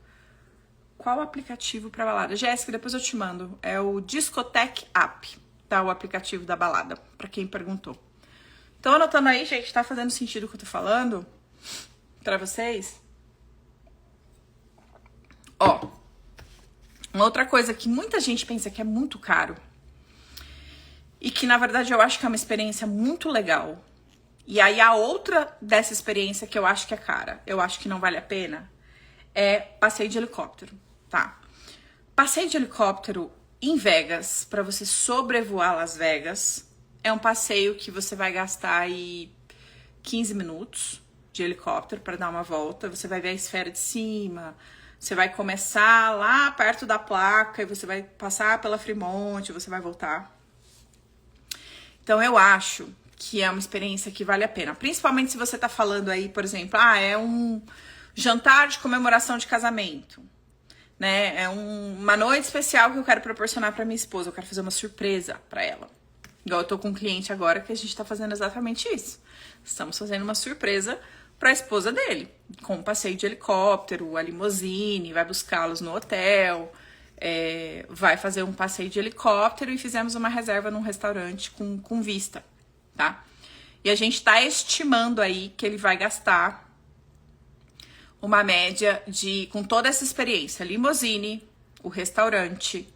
Qual aplicativo para balada? Jéssica, depois eu te mando. É o Discotheque App, tá? O aplicativo da balada, para quem perguntou. Então, anotando aí, gente, tá fazendo sentido o que eu tô falando pra vocês? Uma outra coisa que muita gente pensa que é muito caro e que, na verdade, eu acho que é uma experiência muito legal. E aí, a outra dessa experiência que eu acho que é cara, eu acho que não vale a pena, é passeio de helicóptero, tá? Passeio de helicóptero em Vegas, pra você sobrevoar Las Vegas, é um passeio que você vai gastar aí 15 minutos de helicóptero para dar uma volta. Você vai ver a esfera de cima, você vai começar lá perto da placa e você vai passar pela Fremont, você vai voltar. Então eu acho que é uma experiência que vale a pena. Principalmente se você tá falando aí, por exemplo, é um jantar de comemoração de casamento, né? É uma noite especial que eu quero proporcionar para minha esposa, eu quero fazer uma surpresa para ela. Igual eu tô com um cliente agora que a gente tá fazendo exatamente isso. Estamos fazendo uma surpresa pra esposa dele, com um passeio de helicóptero, a limousine, vai buscá-los no hotel, vai fazer um passeio de helicóptero e fizemos uma reserva num restaurante com vista, tá? E a gente tá estimando aí que ele vai gastar uma média com toda essa experiência, limousine, o restaurante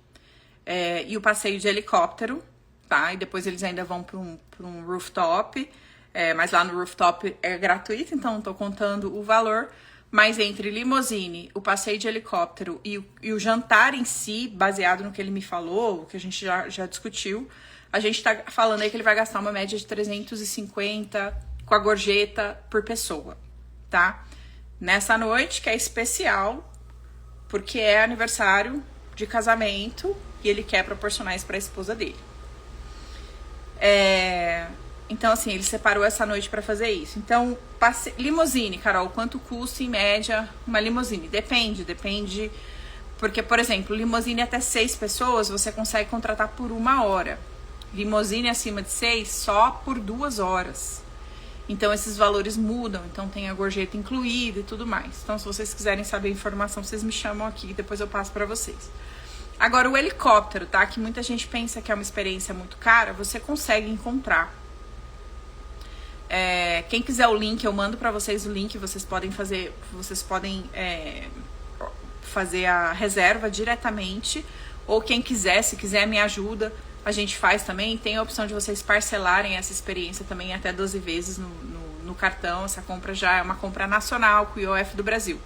e o passeio de helicóptero, tá? E depois eles ainda vão para um rooftop. mas lá no rooftop é gratuito, então não tô contando o valor. Mas entre limousine, o passeio de helicóptero e o jantar em si, baseado no que ele me falou, que a gente já discutiu, a gente tá falando aí que ele vai gastar uma média de 350 com a gorjeta por pessoa, tá? Nessa noite, que é especial, porque é aniversário de casamento e ele quer proporcionar isso pra esposa dele. Então, assim, ele separou essa noite pra fazer isso. Então, limousine, Carol, quanto custa em média uma limousine? Depende. Porque, por exemplo, limousine até 6 pessoas você consegue contratar por 1 hora. Limousine acima de 6 só por 2 horas. Então, esses valores mudam. Então, tem a gorjeta incluída e tudo mais. Então, se vocês quiserem saber a informação, vocês me chamam aqui e depois eu passo pra vocês. Agora, o helicóptero, tá? Que muita gente pensa que é uma experiência muito cara, você consegue encontrar. Quem quiser o link, eu mando pra vocês o link. Vocês podem fazer a reserva diretamente. Ou quem quiser, se quiser me ajuda, a gente faz também. Tem a opção de vocês parcelarem essa experiência também até 12 vezes no cartão. Essa compra já é uma compra nacional com o IOF do Brasil.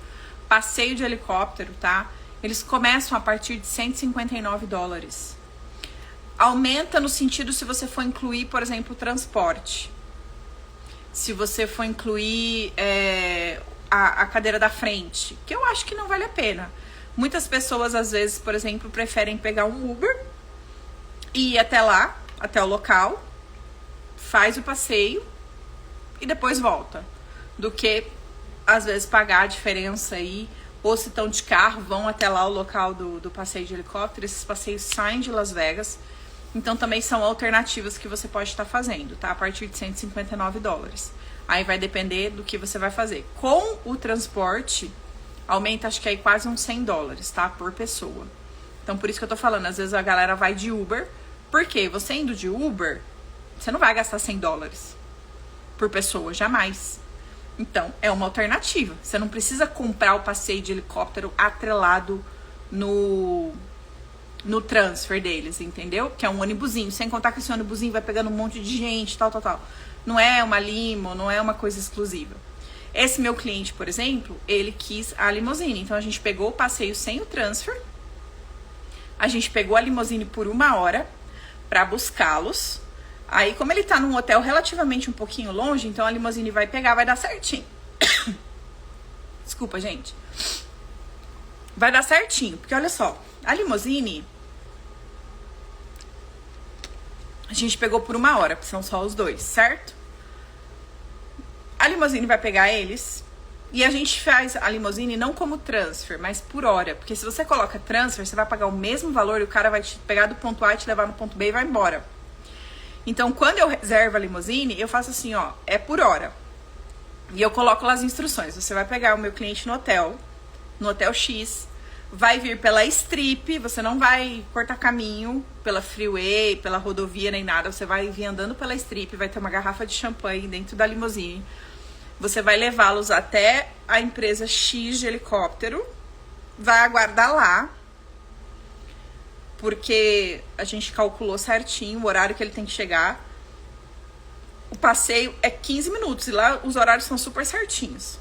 Passeio de helicóptero, tá? Eles começam a partir de $159. Aumenta no sentido se você for incluir, por exemplo, o transporte. Se você for incluir a cadeira da frente, que eu acho que não vale a pena. Muitas pessoas, às vezes, por exemplo, preferem pegar um Uber e ir até lá, até o local, faz o passeio e depois volta. Do que, às vezes, pagar a diferença aí, ou se estão de carro, vão até lá o local do passeio de helicóptero. Esses passeios saem de Las Vegas. Então, também são alternativas que você pode estar fazendo, tá? A partir de $159. Aí vai depender do que você vai fazer. Com o transporte, aumenta, acho que aí quase uns $100, tá? Por pessoa. Então, por isso que eu tô falando, às vezes a galera vai de Uber. Por quê? Você indo de Uber, você não vai gastar $100 por pessoa, jamais. Então, é uma alternativa. Você não precisa comprar o passeio de helicóptero atrelado no transfer deles, entendeu? Que é um ônibusinho, sem contar que esse ônibusinho vai pegando um monte de gente, tal. Não é uma limo, não é uma coisa exclusiva. Esse meu cliente, por exemplo, ele quis a limousine. Então, a gente pegou o passeio sem o transfer, a gente pegou a limousine por 1 hora pra buscá-los. Aí, como ele tá num hotel relativamente um pouquinho longe, então a limousine vai pegar, vai dar certinho. Desculpa, gente. Vai dar certinho, porque olha só, a limousine a gente pegou por 1 hora, porque são só os dois, certo? A limousine vai pegar eles e a gente faz a limousine não como transfer, mas por hora. Porque se você coloca transfer, você vai pagar o mesmo valor e o cara vai te pegar do ponto A e te levar no ponto B e vai embora. Então, quando eu reservo a limousine, eu faço assim, ó, é por hora. E eu coloco lá as instruções. Você vai pegar o meu cliente no hotel X, vai vir pela strip, você não vai cortar caminho pela freeway, pela rodovia, nem nada. Você vai vir andando pela strip, vai ter uma garrafa de champanhe dentro da limousine. Você vai levá-los até a empresa X de helicóptero, vai aguardar lá, porque a gente calculou certinho o horário que ele tem que chegar. O passeio é 15 minutos e lá os horários são super certinhos.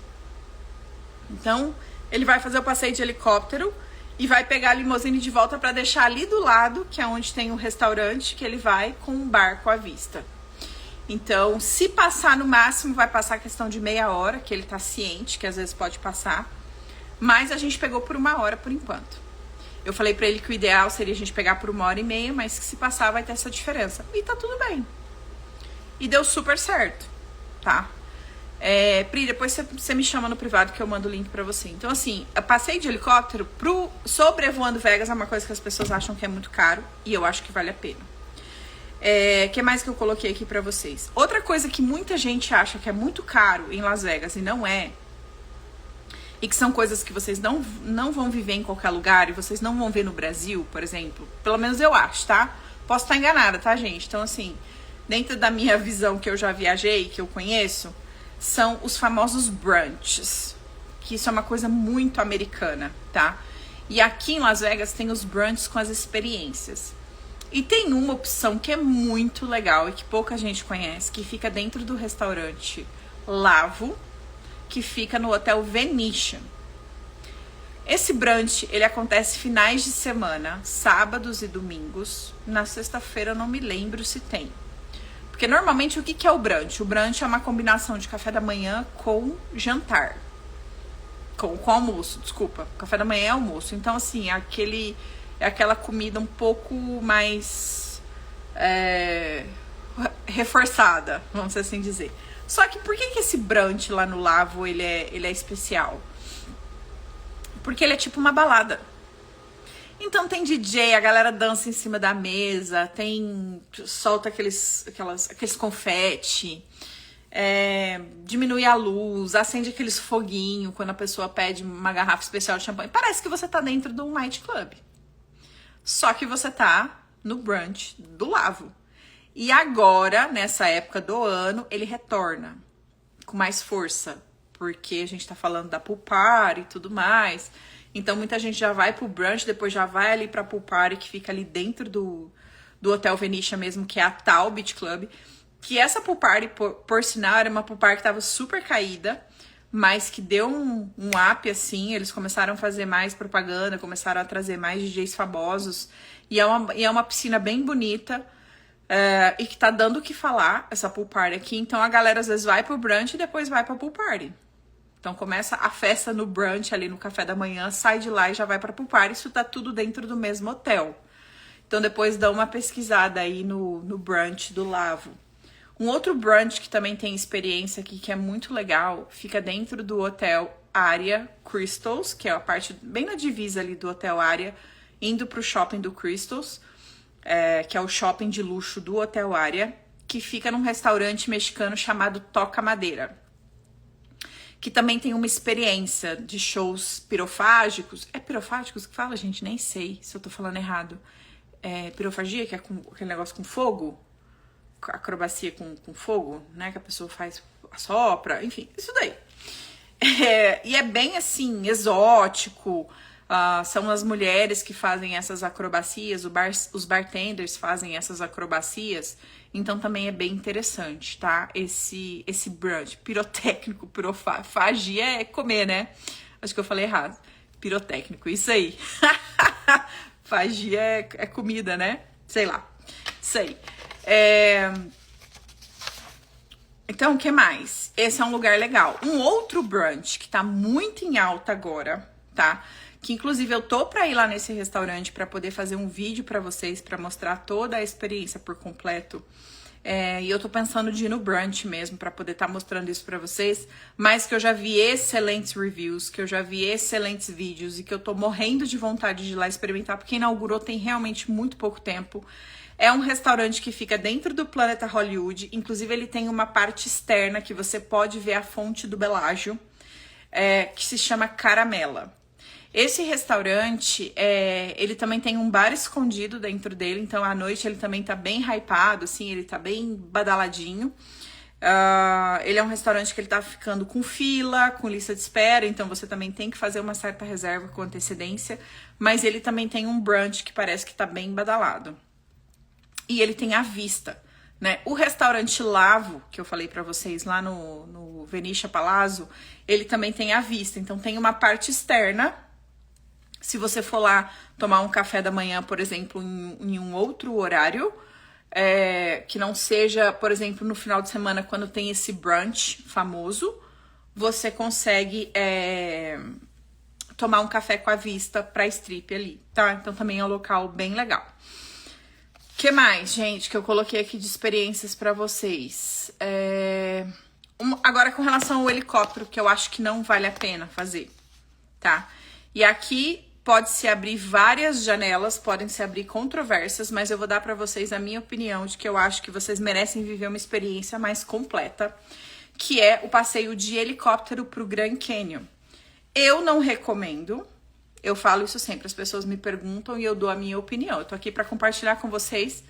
Então, ele vai fazer o passeio de helicóptero e vai pegar a limousine de volta para deixar ali do lado, que é onde tem o restaurante, que ele vai com um barco à vista. Então, se passar no máximo, vai passar a questão de meia hora, que ele tá ciente, que às vezes pode passar. Mas a gente pegou por 1 hora por enquanto. Eu falei pra ele que o ideal seria a gente pegar por 1h30, mas que se passar vai ter essa diferença. E tá tudo bem. E deu super certo, tá? Pri, depois você me chama no privado que eu mando o link pra você. Então, assim, passeio de helicóptero sobrevoando Vegas é uma coisa que as pessoas acham que é muito caro. E eu acho que vale a pena. Que mais que eu coloquei aqui pra vocês? Outra coisa que muita gente acha que é muito caro em Las Vegas e não é, e que são coisas que vocês não vão viver em qualquer lugar e vocês não vão ver no Brasil, por exemplo. Pelo menos eu acho, tá? Posso estar enganada, tá, gente? Então, assim, dentro da minha visão que eu já viajei, que eu conheço, são os famosos brunches. Que isso é uma coisa muito americana, tá? E aqui em Las Vegas tem os brunches com as experiências. E tem uma opção que é muito legal e que pouca gente conhece, que fica dentro do restaurante Lavo, que fica no Hotel Venetian. Esse brunch, ele acontece finais de semana, sábados e domingos. Na sexta-feira eu não me lembro se tem. Porque normalmente o que é o brunch? O brunch é uma combinação de café da manhã com jantar. Com almoço, desculpa. Café da manhã é almoço. Então, assim, é aquela comida um pouco mais reforçada, vamos assim dizer. Só que por que esse brunch lá no Lavo ele é especial? Porque ele é tipo uma balada. Então tem DJ, a galera dança em cima da mesa, solta aqueles confete, diminui a luz, acende aqueles foguinho quando a pessoa pede uma garrafa especial de champanhe. Parece que você tá dentro de um nightclub. Só que você tá no brunch do Lavo. E agora, nessa época do ano, ele retorna com mais força, porque a gente tá falando da pool party e tudo mais. Então muita gente já vai pro brunch, depois já vai ali pra pool party, que fica ali dentro do Hotel Venetian mesmo, que é a Tal Beach Club. Que essa pool party, por sinal, era uma pool party que tava super caída, mas que deu um up, assim. Eles começaram a fazer mais propaganda, começaram a trazer mais DJs famosos. E é uma piscina bem bonita, e que tá dando o que falar, essa pool party aqui. Então a galera às vezes vai pro brunch e depois vai pra pool party. Então começa a festa no brunch ali no café da manhã, sai de lá e já vai pra pool party. Isso tá tudo dentro do mesmo hotel. Então depois dá uma pesquisada aí no brunch do Lavo. Um outro brunch que também tem experiência aqui, que é muito legal, fica dentro do Hotel Aria Crystals, que é a parte bem na divisa ali do Hotel Aria, indo pro shopping do Crystals, que é o shopping de luxo do Hotel Aria, que fica num restaurante mexicano chamado Toca Madeira, que também tem uma experiência de shows pirofágicos. É pirofágicos que fala, gente? Nem sei se eu tô falando errado. Pirofagia, que é aquele negócio com fogo, acrobacia com fogo, né? Que a pessoa faz, assopra, enfim, isso daí. E é bem assim, exótico. São as mulheres que fazem essas acrobacias, os bartenders fazem essas acrobacias. Então também é bem interessante, tá? Esse brunch pirotécnico, pirofagia é comer, né? Acho que eu falei errado. Pirotécnico, isso aí. Fagia é comida, né? Sei lá. Isso aí. Então, o que mais? Esse é um lugar legal. Um outro brunch que tá muito em alta agora, tá? Que inclusive eu tô pra ir lá nesse restaurante pra poder fazer um vídeo pra vocês, pra mostrar toda a experiência por completo. E eu tô pensando de ir no brunch mesmo, pra poder estar mostrando isso pra vocês. Mas que eu já vi excelentes reviews, que eu já vi excelentes vídeos e que eu tô morrendo de vontade de ir lá experimentar, porque inaugurou tem realmente muito pouco tempo. É um restaurante que fica dentro do Planeta Hollywood. Inclusive, ele tem uma parte externa que você pode ver a fonte do Belágio, que se chama Caramela. Esse restaurante, ele também tem um bar escondido dentro dele. Então, à noite, ele também tá bem hypado, assim, ele tá bem badaladinho. Ele é um restaurante que ele tá ficando com fila, com lista de espera. Então, você também tem que fazer uma certa reserva com antecedência. Mas ele também tem um brunch que parece que tá bem badalado. E ele tem a vista, né? O restaurante Lavo, que eu falei pra vocês lá no Venetian Palazzo, ele também tem a vista. Então tem uma parte externa. Se você for lá tomar um café da manhã, por exemplo, em um outro horário, que não seja, por exemplo, no final de semana, quando tem esse brunch famoso, você consegue tomar um café com a vista pra strip ali, tá? Então também é um local bem legal. O que mais, gente, que eu coloquei aqui de experiências pra vocês? Agora, com relação ao helicóptero, que eu acho que não vale a pena fazer, tá? E aqui pode-se abrir várias janelas, podem se abrir controvérsias, mas eu vou dar pra vocês a minha opinião de que eu acho que vocês merecem viver uma experiência mais completa, que é o passeio de helicóptero pro Grand Canyon. Eu não recomendo. Eu falo isso sempre, as pessoas me perguntam e eu dou a minha opinião. Eu tô aqui pra compartilhar com vocês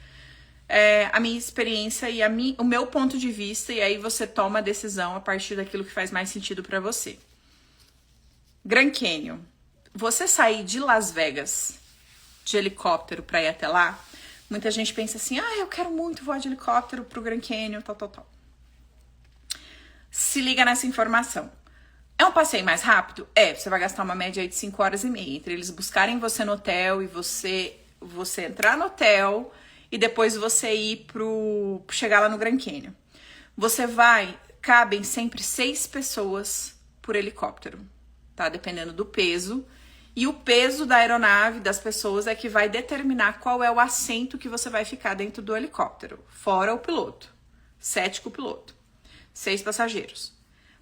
a minha experiência e o meu ponto de vista, e aí você toma a decisão a partir daquilo que faz mais sentido pra você. Grand Canyon. Você sair de Las Vegas de helicóptero pra ir até lá Muita gente pensa assim, eu quero muito voar de helicóptero pro Grand Canyon, tal. Se liga nessa informação. É um passeio mais rápido? Você vai gastar uma média aí de 5 horas e meia, entre eles buscarem você no hotel e você entrar no hotel e depois você ir chegar lá no Grand Canyon. Cabem sempre 6 pessoas por helicóptero, tá? Dependendo do peso. E o peso da aeronave, das pessoas, é que vai determinar qual é o assento que você vai ficar dentro do helicóptero. Fora o piloto. 7 com o piloto. 6 passageiros.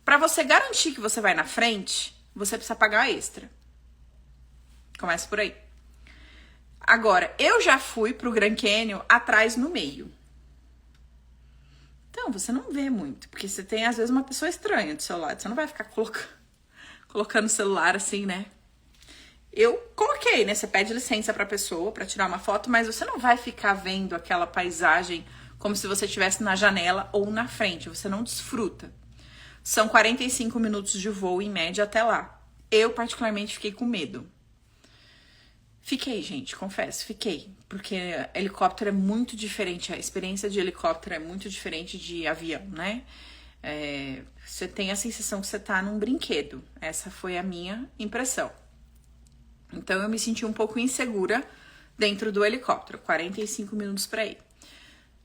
Para você garantir que você vai na frente, você precisa pagar extra. Começa por aí. Agora, eu já fui pro Grand Canyon atrás no meio. Então, você não vê muito, porque você tem, às vezes, uma pessoa estranha do seu lado. Você não vai ficar colocando o celular assim, né? Eu coloquei, né? Você pede licença pra pessoa pra tirar uma foto, mas você não vai ficar vendo aquela paisagem como se você estivesse na janela ou na frente. Você não desfruta. São 45 minutos de voo, em média, até lá. Eu, particularmente, fiquei com medo. Fiquei, gente, confesso, fiquei. Porque helicóptero é muito diferente, a experiência de helicóptero é muito diferente de avião, né? Você tem a sensação que você tá num brinquedo. Essa foi a minha impressão. Então, eu me senti um pouco insegura dentro do helicóptero. 45 minutos pra ir.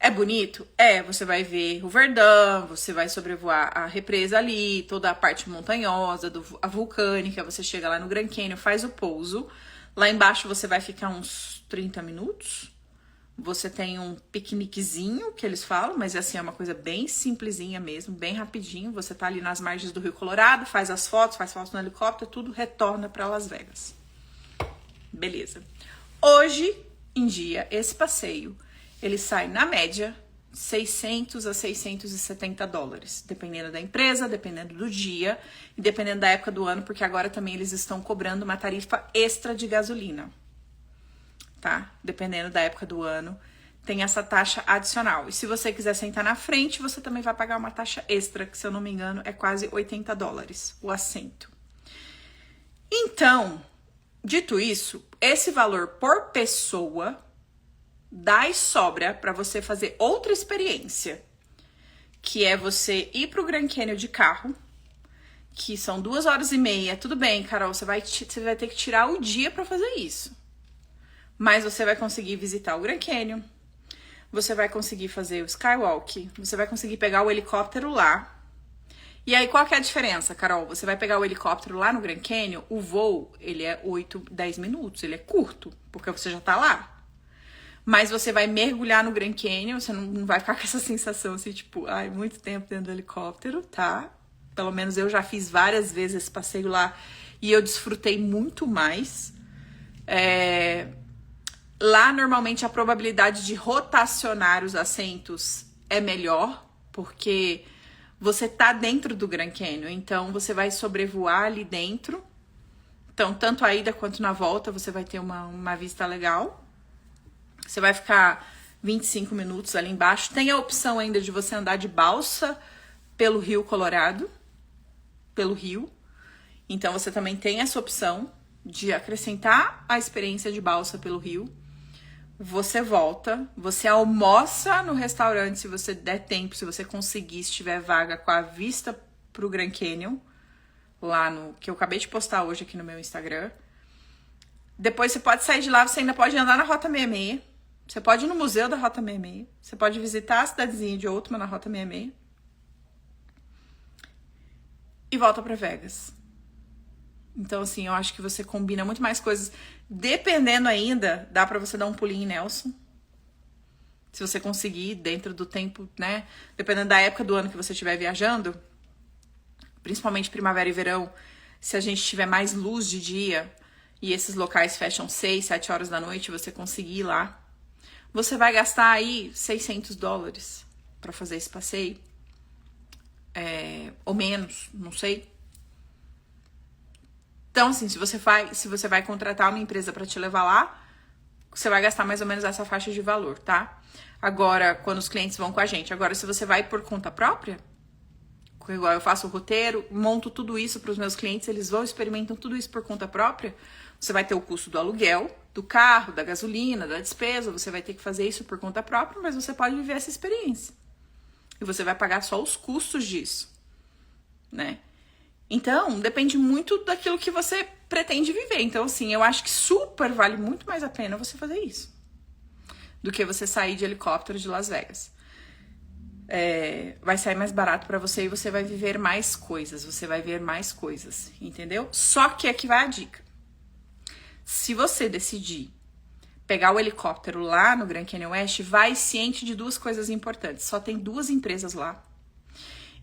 É bonito? Você vai ver o Verdun, você vai sobrevoar a represa ali, toda a parte montanhosa, a vulcânica, você chega lá no Grand Canyon, faz o pouso. Lá embaixo você vai ficar uns 30 minutos. Você tem um piqueniquezinho, que eles falam, mas assim, é uma coisa bem simplesinha mesmo, bem rapidinho. Você tá ali nas margens do Rio Colorado, faz fotos no helicóptero, tudo retorna para Las Vegas. Beleza. Hoje em dia, esse passeio, ele sai, na média, 600 a 670 dólares. Dependendo da empresa, dependendo do dia e dependendo da época do ano, porque agora também eles estão cobrando uma tarifa extra de gasolina. Tá? Dependendo da época do ano, tem essa taxa adicional. E se você quiser sentar na frente, você também vai pagar uma taxa extra, que se eu não me engano é quase 80 dólares o assento. Então, dito isso, esse valor por pessoa dá e sobra para você fazer outra experiência, que é você ir pro Grand Canyon de carro, que são 2 horas e meia. Tudo bem, Carol, você vai ter que tirar o dia para fazer isso. Mas você vai conseguir visitar o Grand Canyon, você vai conseguir fazer o Skywalk, você vai conseguir pegar o helicóptero lá. E aí, qual que é a diferença, Carol? Você vai pegar o helicóptero lá no Grand Canyon, o voo, ele é 8, 10 minutos, ele é curto, porque você já tá lá. Mas você vai mergulhar no Grand Canyon, você não vai ficar com essa sensação assim, tipo, muito tempo dentro do helicóptero, tá? Pelo menos eu já fiz várias vezes esse passeio lá e eu desfrutei muito mais. Lá, normalmente, a probabilidade de rotacionar os assentos é melhor, porque você tá dentro do Grand Canyon, então você vai sobrevoar ali dentro. Então, tanto a ida quanto na volta, você vai ter uma vista legal. Você vai ficar 25 minutos ali embaixo. Tem a opção ainda de você andar de balsa pelo Rio Colorado, pelo rio. Então, você também tem essa opção de acrescentar a experiência de balsa pelo rio. Você volta, você almoça no restaurante, se você der tempo, se você conseguir, se tiver vaga, com a vista pro Grand Canyon, lá no que eu acabei de postar hoje aqui no meu Instagram. Depois você pode sair de lá, você ainda pode andar na Rota 66. Você pode ir no museu da Rota 66. Você pode visitar a cidadezinha de Outman na Rota 66. E volta pra Vegas. Então, assim, eu acho que você combina muito mais coisas. Dependendo ainda, dá pra você dar um pulinho em Nelson. Se você conseguir, dentro do tempo, né? Dependendo da época do ano que você estiver viajando. Principalmente primavera e verão. Se a gente tiver mais luz de dia e esses locais fecham 6, 7 horas da noite, você conseguir ir lá. Você vai gastar aí 600 dólares pra fazer esse passeio. Ou menos, não sei. Então, assim, se você vai contratar uma empresa pra te levar lá, você vai gastar mais ou menos essa faixa de valor, tá? Agora, quando os clientes vão com a gente. Agora, se você vai por conta própria, igual eu faço o roteiro, monto tudo isso pros meus clientes, eles vão, experimentam tudo isso por conta própria, você vai ter o custo do aluguel do carro, da gasolina, da despesa, você vai ter que fazer isso por conta própria, mas você pode viver essa experiência. E você vai pagar só os custos disso, né? Então, depende muito daquilo que você pretende viver. Então, assim, eu acho que super vale muito mais a pena você fazer isso do que você sair de helicóptero de Las Vegas. Vai sair mais barato pra você e você vai viver mais coisas, você vai ver mais coisas, entendeu? Só que aqui vai a dica. Se você decidir pegar o helicóptero lá no Grand Canyon West, vai ciente de duas coisas importantes. Só tem 2 empresas lá.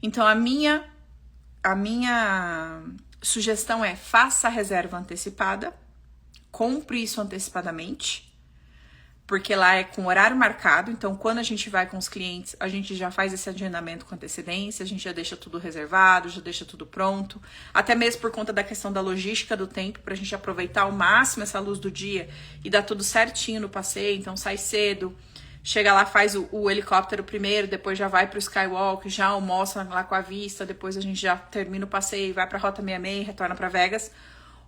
Então, a minha sugestão é: faça a reserva antecipada, compre isso antecipadamente, porque lá é com horário marcado. Então, quando a gente vai com os clientes, a gente já faz esse agendamento com antecedência, a gente já deixa tudo reservado, já deixa tudo pronto, até mesmo por conta da questão da logística do tempo, pra gente aproveitar ao máximo essa luz do dia e dar tudo certinho no passeio. Então, sai cedo, chega lá, faz o helicóptero primeiro, depois já vai pro Skywalk, já almoça lá com a vista, depois a gente já termina o passeio, vai pra Rota 66, retorna pra Vegas.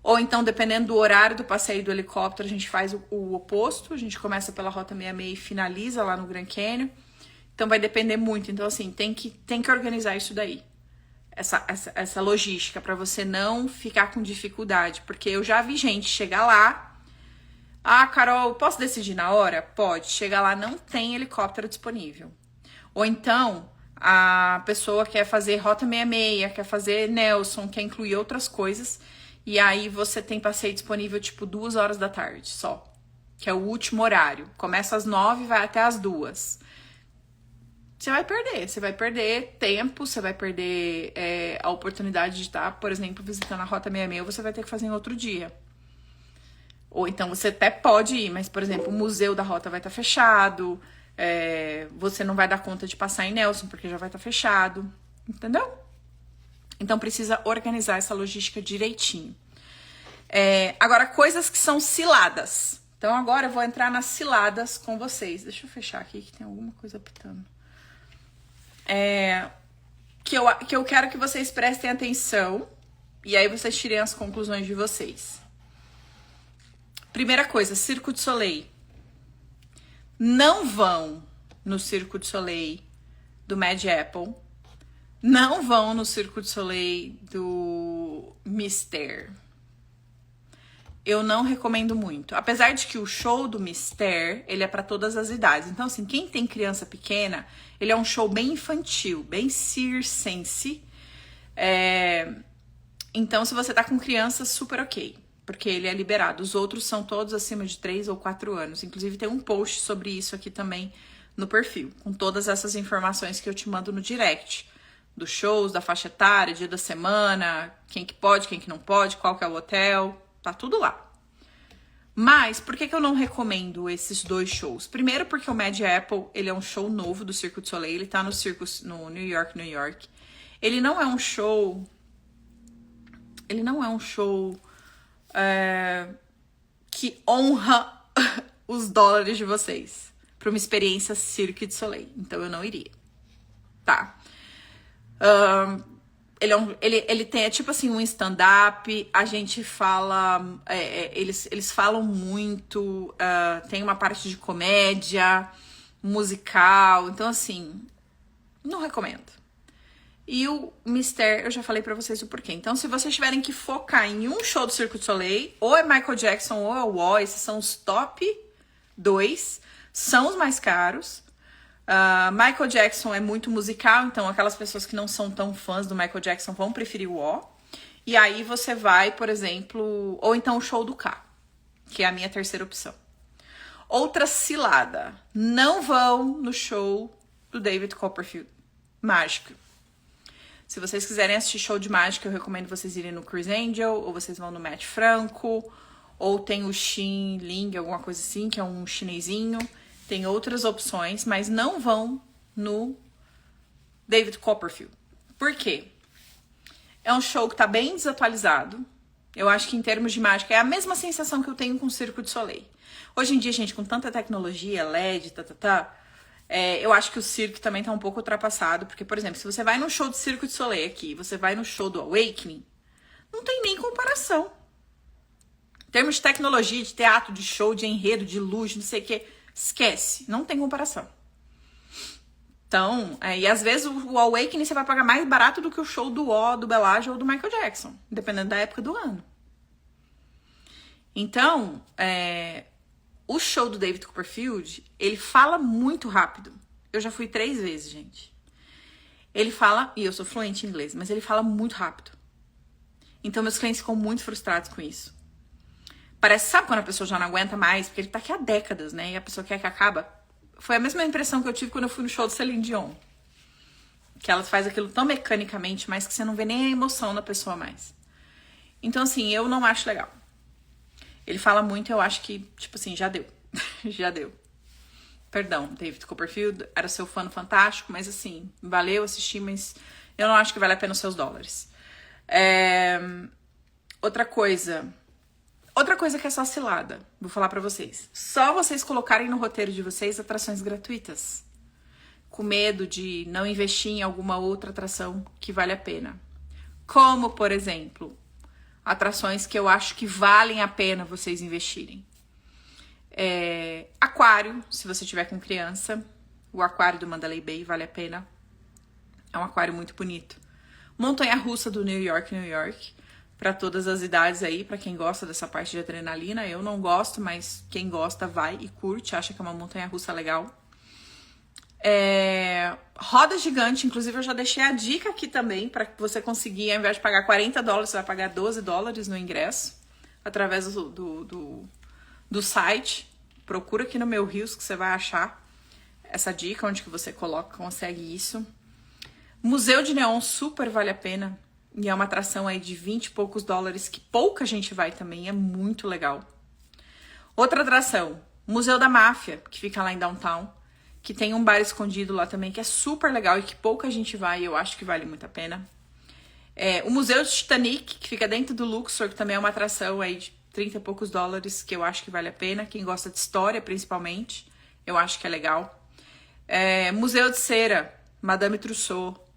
Ou então, dependendo do horário do passeio do helicóptero, a gente faz o oposto. A gente começa pela Rota 66 e finaliza lá no Grand Canyon. Então, vai depender muito. Então, assim, tem que organizar isso daí. Essa logística, pra você não ficar com dificuldade. Porque eu já vi gente chegar lá. Ah, Carol, posso decidir na hora? Pode. Chegar lá, não tem helicóptero disponível. Ou então, a pessoa quer fazer Rota 66, quer fazer Nelson, quer incluir outras coisas. E aí você tem passeio disponível tipo 2 horas da tarde só, que é o último horário. Começa às 9 e vai até às 2. Você vai perder tempo, você vai perder a oportunidade de estar, por exemplo, visitando a Rota 66, você vai ter que fazer em outro dia. Ou então você até pode ir, mas, por exemplo, o museu da Rota vai estar fechado, você não vai dar conta de passar em Nelson, porque já vai estar fechado, entendeu? Então, precisa organizar essa logística direitinho. Agora, coisas que são ciladas. Então, agora eu vou entrar nas ciladas com vocês. Deixa eu fechar aqui, que tem alguma coisa pitando. Que eu quero que vocês prestem atenção. E aí, vocês tirem as conclusões de vocês. Primeira coisa, Cirque du Soleil. Não vão no Cirque du Soleil do Mad Apple. Não vão no Cirque du Soleil do Mystère. Eu não recomendo muito. Apesar de que o show do Mystère, ele é para todas as idades. Então, assim, quem tem criança pequena, ele é um show bem infantil, bem circense. Então, se você tá com criança, super ok, porque ele é liberado. Os outros são todos acima de 3 ou 4 anos. Inclusive, tem um post sobre isso aqui também no perfil, com todas essas informações que eu te mando no direct. Dos shows, da faixa etária, dia da semana, quem que pode, quem que não pode, qual que é o hotel, tá tudo lá. Mas, por que eu não recomendo esses 2 shows? Primeiro, porque o Mad Apple, ele é um show novo do Cirque du Soleil, ele tá no New York. Ele não é um show que honra os dólares de vocês para uma experiência Cirque du Soleil. Então, eu não iria, tá? Ele tem, tipo assim, um stand-up, a gente fala, eles falam muito, tem uma parte de comédia, musical, então assim, não recomendo. E o Mystère, eu já falei pra vocês o porquê. Então, se vocês tiverem que focar em um show do Cirque du Soleil, ou é Michael Jackson ou é o Wall, esses são os top 2, são os mais caros. Michael Jackson é muito musical, então aquelas pessoas que não são tão fãs do Michael Jackson vão preferir o O. E aí você vai, por exemplo, ou então o show do K, que é a minha terceira opção. Outra cilada, não vão no show do David Copperfield, mágico. Se vocês quiserem assistir show de mágica, eu recomendo vocês irem no Chris Angel, ou vocês vão no Matt Franco, ou tem o Xin Ling, alguma coisa assim, que é um chinesinho. Tem outras opções, mas não vão no David Copperfield. Por quê? É um show que tá bem desatualizado. Eu acho que em termos de mágica é a mesma sensação que eu tenho com o Cirque du Soleil. Hoje em dia, gente, com tanta tecnologia, LED, eu acho que o circo também tá um pouco ultrapassado. Porque, por exemplo, se você vai no show do Cirque du Soleil aqui, você vai no show do Awakening, não tem nem comparação. Em termos de tecnologia, de teatro, de show, de enredo, de luz, não sei o que, esquece. Não tem comparação. Então, e às vezes o Awakening você vai pagar mais barato do que o show do do Bellagio ou do Michael Jackson, dependendo da época do ano. Então, o show do David Copperfield, ele fala muito rápido. Eu já fui 3 vezes, gente. Ele fala, e eu sou fluente em inglês, mas ele fala muito rápido. Então, meus clientes ficam muito frustrados com isso. Parece, sabe quando a pessoa já não aguenta mais? Porque ele tá aqui há décadas, né? E a pessoa quer que acaba. Foi a mesma impressão que eu tive quando eu fui no show do Celine Dion. Que ela faz aquilo tão mecanicamente, mas que você não vê nem a emoção na pessoa mais. Então, assim, eu não acho legal. Ele fala muito, eu acho que, tipo assim, já deu. Já deu. Perdão, David Copperfield, era seu fã fantástico, mas assim, valeu assistir, mas eu não acho que vale a pena os seus dólares. Outra coisa que é só cilada, vou falar pra vocês. Só vocês colocarem no roteiro de vocês atrações gratuitas. Com medo de não investir em alguma outra atração que vale a pena. Como, por exemplo, atrações que eu acho que valem a pena vocês investirem. Aquário, se você tiver com criança. O aquário do Mandalay Bay vale a pena. É um aquário muito bonito. Montanha-russa do New York. Para todas as idades aí, para quem gosta dessa parte de adrenalina. Eu não gosto, mas quem gosta vai e curte, acha que é uma montanha-russa legal. Roda gigante, inclusive eu já deixei a dica aqui também, para que você conseguir, ao invés de pagar $40, você vai pagar $12 no ingresso, através do site. Procura aqui no meu Reels que você vai achar essa dica, onde que você consegue isso. Museu de Neon super vale a pena. E é uma atração aí de 20 e poucos dólares, que pouca gente vai também, é muito legal. Outra atração, Museu da Máfia, que fica lá em Downtown, que tem um bar escondido lá também, que é super legal e que pouca gente vai, e eu acho que vale muito a pena. O Museu de Titanic, que fica dentro do Luxor, que também é uma atração aí de 30 e poucos dólares, que eu acho que vale a pena. Quem gosta de história, principalmente, eu acho que é legal. Museu de Cera, Madame Tussauds,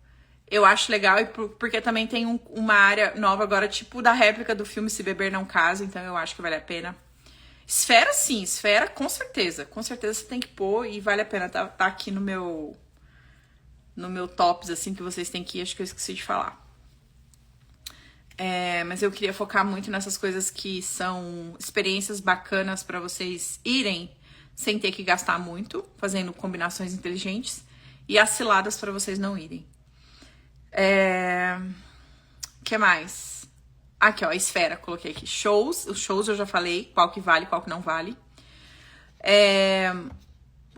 eu acho legal, porque também tem uma área nova agora, tipo da réplica do filme Se Beber Não Casa, então eu acho que vale a pena. Esfera, sim, esfera, com certeza. Com certeza você tem que pôr e vale a pena tá aqui no meu tops, assim, que vocês têm que ir, acho que eu esqueci de falar. Mas eu queria focar muito nessas coisas que são experiências bacanas para vocês irem sem ter que gastar muito, fazendo combinações inteligentes, e as ciladas para vocês não irem. Que mais? Aqui, ó, a esfera, coloquei aqui. Shows, os shows eu já falei, qual que vale, qual que não vale.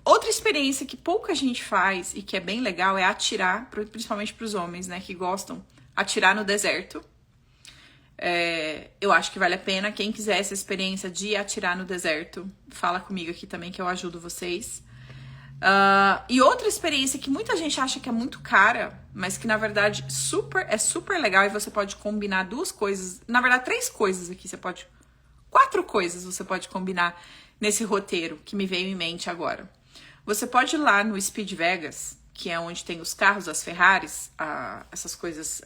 Outra experiência que pouca gente faz e que é bem legal é atirar, principalmente para os homens, né, que gostam, atirar no deserto. Eu acho que vale a pena. Quem quiser essa experiência de atirar no deserto, fala comigo aqui também que eu ajudo vocês. E outra experiência que muita gente acha que é muito cara, mas que na verdade é super legal, e você pode combinar 2 coisas, na verdade 3 coisas aqui, 4 coisas você pode combinar nesse roteiro que me veio em mente agora. Você pode ir lá no Speed Vegas, que é onde tem os carros, as Ferraris, essas coisas,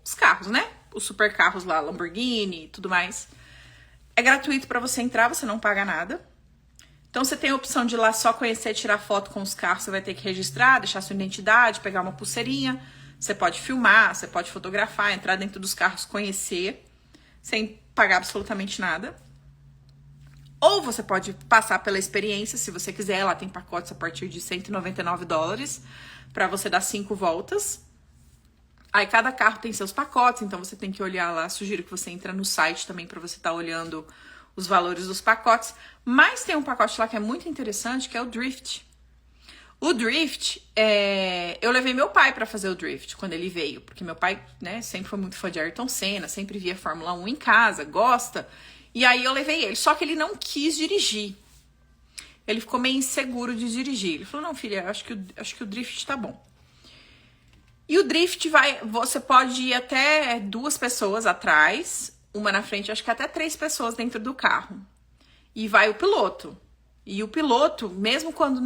os carros, né? Os super carros lá, Lamborghini e tudo mais. É gratuito para você entrar, você não paga nada. Então, você tem a opção de ir lá só conhecer, tirar foto com os carros, você vai ter que registrar, deixar sua identidade, pegar uma pulseirinha. Você pode filmar, você pode fotografar, entrar dentro dos carros, conhecer, sem pagar absolutamente nada. Ou você pode passar pela experiência, se você quiser. Lá tem pacotes a partir de $199 para você dar 5 voltas. Aí cada carro tem seus pacotes, então você tem que olhar lá. Sugiro que você entre no site também para você estar olhando os valores dos pacotes. Mas tem um pacote lá que é muito interessante, que é o Drift. O Drift, eu levei meu pai pra fazer o Drift quando ele veio, porque meu pai, né, sempre foi muito fã de Ayrton Senna, sempre via Fórmula 1 em casa, gosta. E aí eu levei ele, só que ele não quis dirigir. Ele ficou meio inseguro de dirigir. Ele falou, não, filha, acho que o Drift tá bom. E o Drift você pode ir até 2 pessoas atrás, uma na frente, acho que até 3 pessoas dentro do carro. E vai o piloto. E o piloto, mesmo quando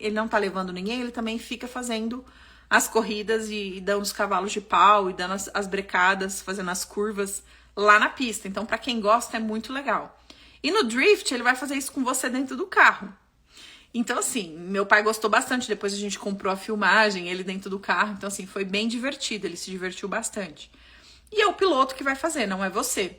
ele não tá levando ninguém, ele também fica fazendo as corridas e dando os cavalos de pau e dando as brecadas, fazendo as curvas lá na pista. Então, pra quem gosta, é muito legal. E no drift, ele vai fazer isso com você dentro do carro. Então, assim, meu pai gostou bastante. Depois a gente comprou a filmagem, ele dentro do carro. Então, assim, foi bem divertido. Ele se divertiu bastante. E é o piloto que vai fazer, não é você.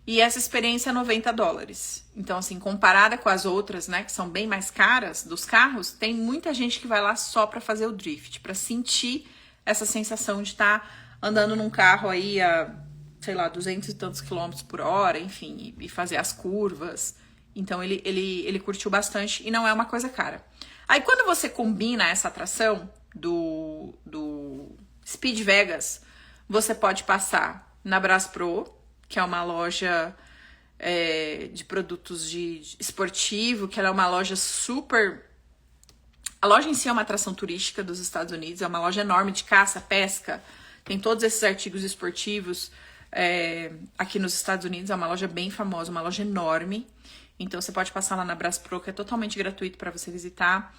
E essa experiência é $90. Então, assim, comparada com as outras, né, que são bem mais caras dos carros, tem muita gente que vai lá só pra fazer o drift, pra sentir essa sensação de estar andando num carro aí a, sei lá, 200 e tantos quilômetros por hora, enfim, e fazer as curvas. Então, ele curtiu bastante e não é uma coisa cara. Aí, quando você combina essa atração do Speed Vegas, você pode passar na Braspro, que é uma loja de produtos de esportivo, que ela é uma loja super... A loja em si é uma atração turística dos Estados Unidos, é uma loja enorme de caça, pesca, tem todos esses artigos esportivos aqui nos Estados Unidos, é uma loja bem famosa, uma loja enorme. Então você pode passar lá na Braspro, que é totalmente gratuito para você visitar.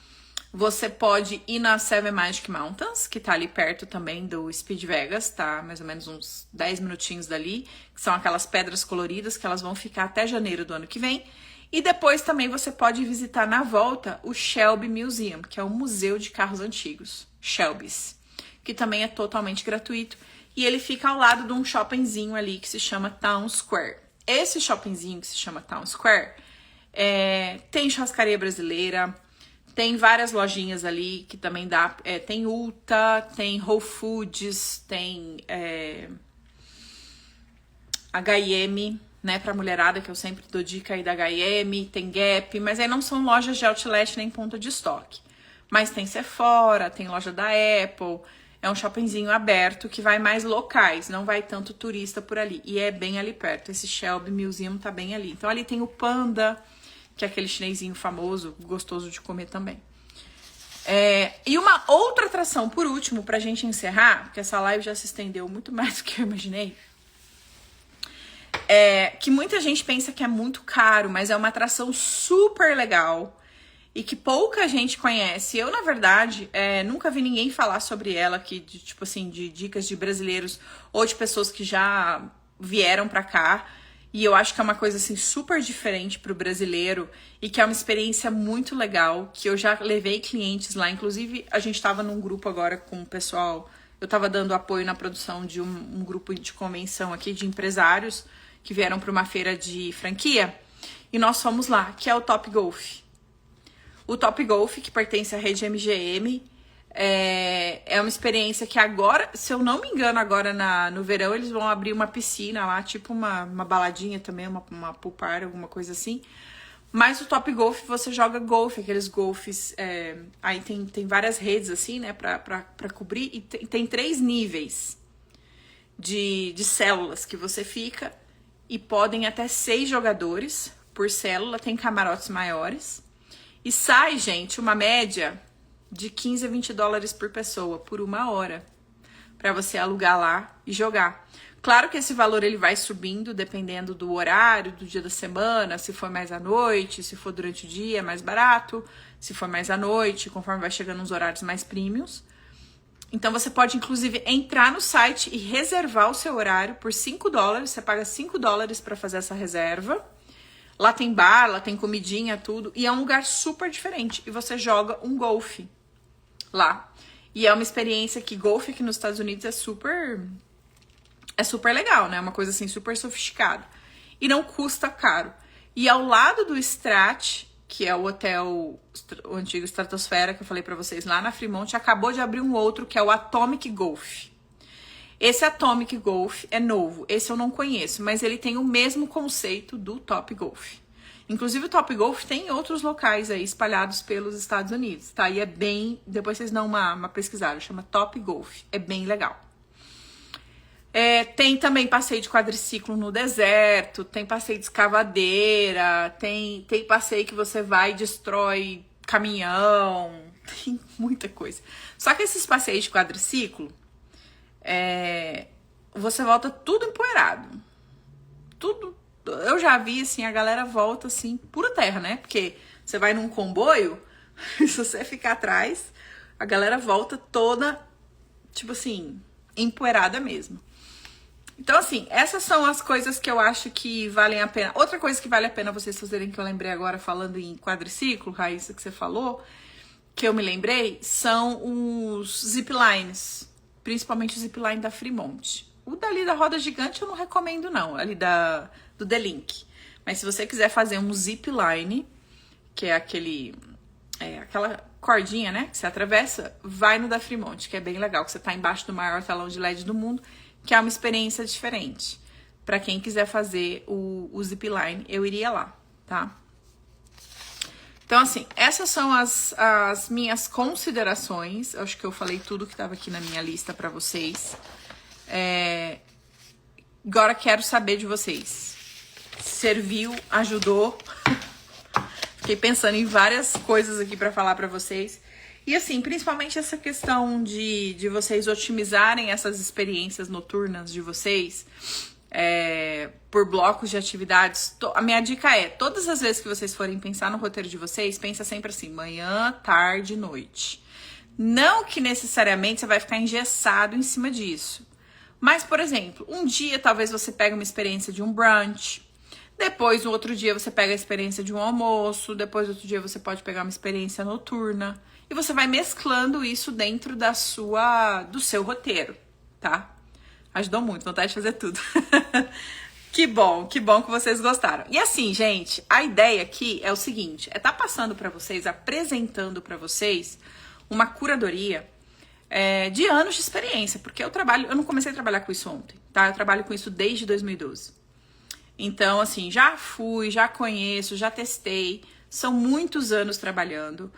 Você pode ir na Seven Magic Mountains, que tá ali perto também do Speed Vegas, tá mais ou menos uns 10 minutinhos dali, que são aquelas pedras coloridas que elas vão ficar até janeiro do ano que vem. E depois também você pode visitar na volta o Shelby Museum, que é um museu de carros antigos, Shelby's, que também é totalmente gratuito. E ele fica ao lado de um shoppingzinho ali que se chama Town Square. Esse shoppingzinho que se chama Town Square tem churrascaria brasileira, tem várias lojinhas ali que também dá. Tem Ulta, tem Whole Foods, tem H&M, né, pra mulherada, que eu sempre dou dica aí da H&M, tem Gap, mas aí não são lojas de outlet nem ponta de estoque. Mas tem Sephora, tem loja da Apple, é um shoppingzinho aberto que vai mais locais, não vai tanto turista por ali. E é bem ali perto, esse Shelby Museum tá bem ali. Então ali tem o Panda, que é aquele chinesinho famoso, gostoso de comer também. E uma outra atração, por último, pra gente encerrar, porque essa live já se estendeu muito mais do que eu imaginei, que muita gente pensa que é muito caro, mas é uma atração super legal e que pouca gente conhece. Eu, na verdade, nunca vi ninguém falar sobre ela aqui, tipo assim, de dicas de brasileiros ou de pessoas que já vieram pra cá. E eu acho que é uma coisa, assim, super diferente pro brasileiro e que é uma experiência muito legal, que eu já levei clientes lá. Inclusive, a gente tava num grupo agora com o pessoal, eu tava dando apoio na produção de um grupo de convenção aqui de empresários que vieram para uma feira de franquia. E nós fomos lá, que é o Top Golf. O Top Golf, que pertence à rede MGM, é uma experiência que agora, se eu não me engano, agora no verão, eles vão abrir uma piscina lá, tipo uma baladinha também, uma pool party, alguma coisa assim. Mas o Top Golf, você joga golfe, aqueles golfes, aí tem várias redes assim, né, pra cobrir, e tem 3 níveis de células que você fica, e podem até 6 jogadores por célula, tem camarotes maiores. E sai, gente, uma média de 15 a 20 dólares por pessoa, por 1 hora, para você alugar lá e jogar. Claro que esse valor ele vai subindo dependendo do horário, do dia da semana, se for mais à noite, se for durante o dia é mais barato, se for mais à noite, conforme vai chegando uns horários mais premiums. Então você pode, inclusive, entrar no site e reservar o seu horário por 5 dólares, você paga 5 dólares para fazer essa reserva. Lá tem bar, lá tem comidinha, tudo. E é um lugar super diferente. E você joga um golfe lá. E é uma experiência que golfe aqui nos Estados Unidos é super legal, né? É uma coisa assim, super sofisticada. E não custa caro. E ao lado do Strat, que é o hotel, o antigo Stratosfera, que eu falei pra vocês, lá na Fremont, acabou de abrir um outro, que é o Atomic Golf. Esse Atomic Golf é novo, esse eu não conheço, mas ele tem o mesmo conceito do Top Golf. Inclusive o Top Golf tem outros locais aí espalhados pelos Estados Unidos, tá? E é bem... Depois vocês dão uma pesquisada, chama Top Golf, é bem legal. Tem também passeio de quadriciclo no deserto, tem passeio de escavadeira, tem passeio que você vai e destrói caminhão, tem muita coisa. Só que esses passeios de quadriciclo, você volta tudo empoeirado. Tudo. Eu já vi, assim, a galera volta, assim, pura terra, né? Porque você vai num comboio, e se você ficar atrás, a galera volta toda, tipo assim, empoeirada mesmo. Então, assim, essas são as coisas que eu acho que valem a pena. Outra coisa que vale a pena vocês fazerem, que eu lembrei agora falando em quadriciclo, Raíssa, que você falou, que eu me lembrei, são os ziplines, principalmente o zipline da Fremont. O dali da roda gigante eu não recomendo não, ali do The Link. Mas se você quiser fazer um zipline, que é aquela cordinha, né, que você atravessa, vai no da Fremont, que é bem legal, que você tá embaixo do maior telão de LED do mundo, que é uma experiência diferente. Pra quem quiser fazer o zipline, eu iria lá, tá? Então, assim, essas são as minhas considerações. Eu acho que eu falei tudo que tava aqui na minha lista pra vocês. Agora quero saber de vocês. Serviu? Ajudou? Fiquei pensando em várias coisas aqui pra falar pra vocês. E assim, principalmente essa questão de vocês otimizarem essas experiências noturnas de vocês por blocos de atividades. A minha dica é, todas as vezes que vocês forem pensar no roteiro de vocês, pensa sempre assim, manhã, tarde, noite. Não que necessariamente você vai ficar engessado em cima disso. Mas, por exemplo, um dia talvez você pegue uma experiência de um brunch, depois no outro dia você pega a experiência de um almoço, depois no outro dia você pode pegar uma experiência noturna. E você vai mesclando isso dentro do seu roteiro, tá? Ajudou muito, vontade de fazer tudo. Que bom que vocês gostaram. E assim, gente, a ideia aqui é o seguinte, tá passando pra vocês, apresentando pra vocês uma curadoria de anos de experiência, porque eu não comecei a trabalhar com isso ontem, tá? Eu trabalho com isso desde 2012. Então, assim, já conheço, já testei, são muitos anos trabalhando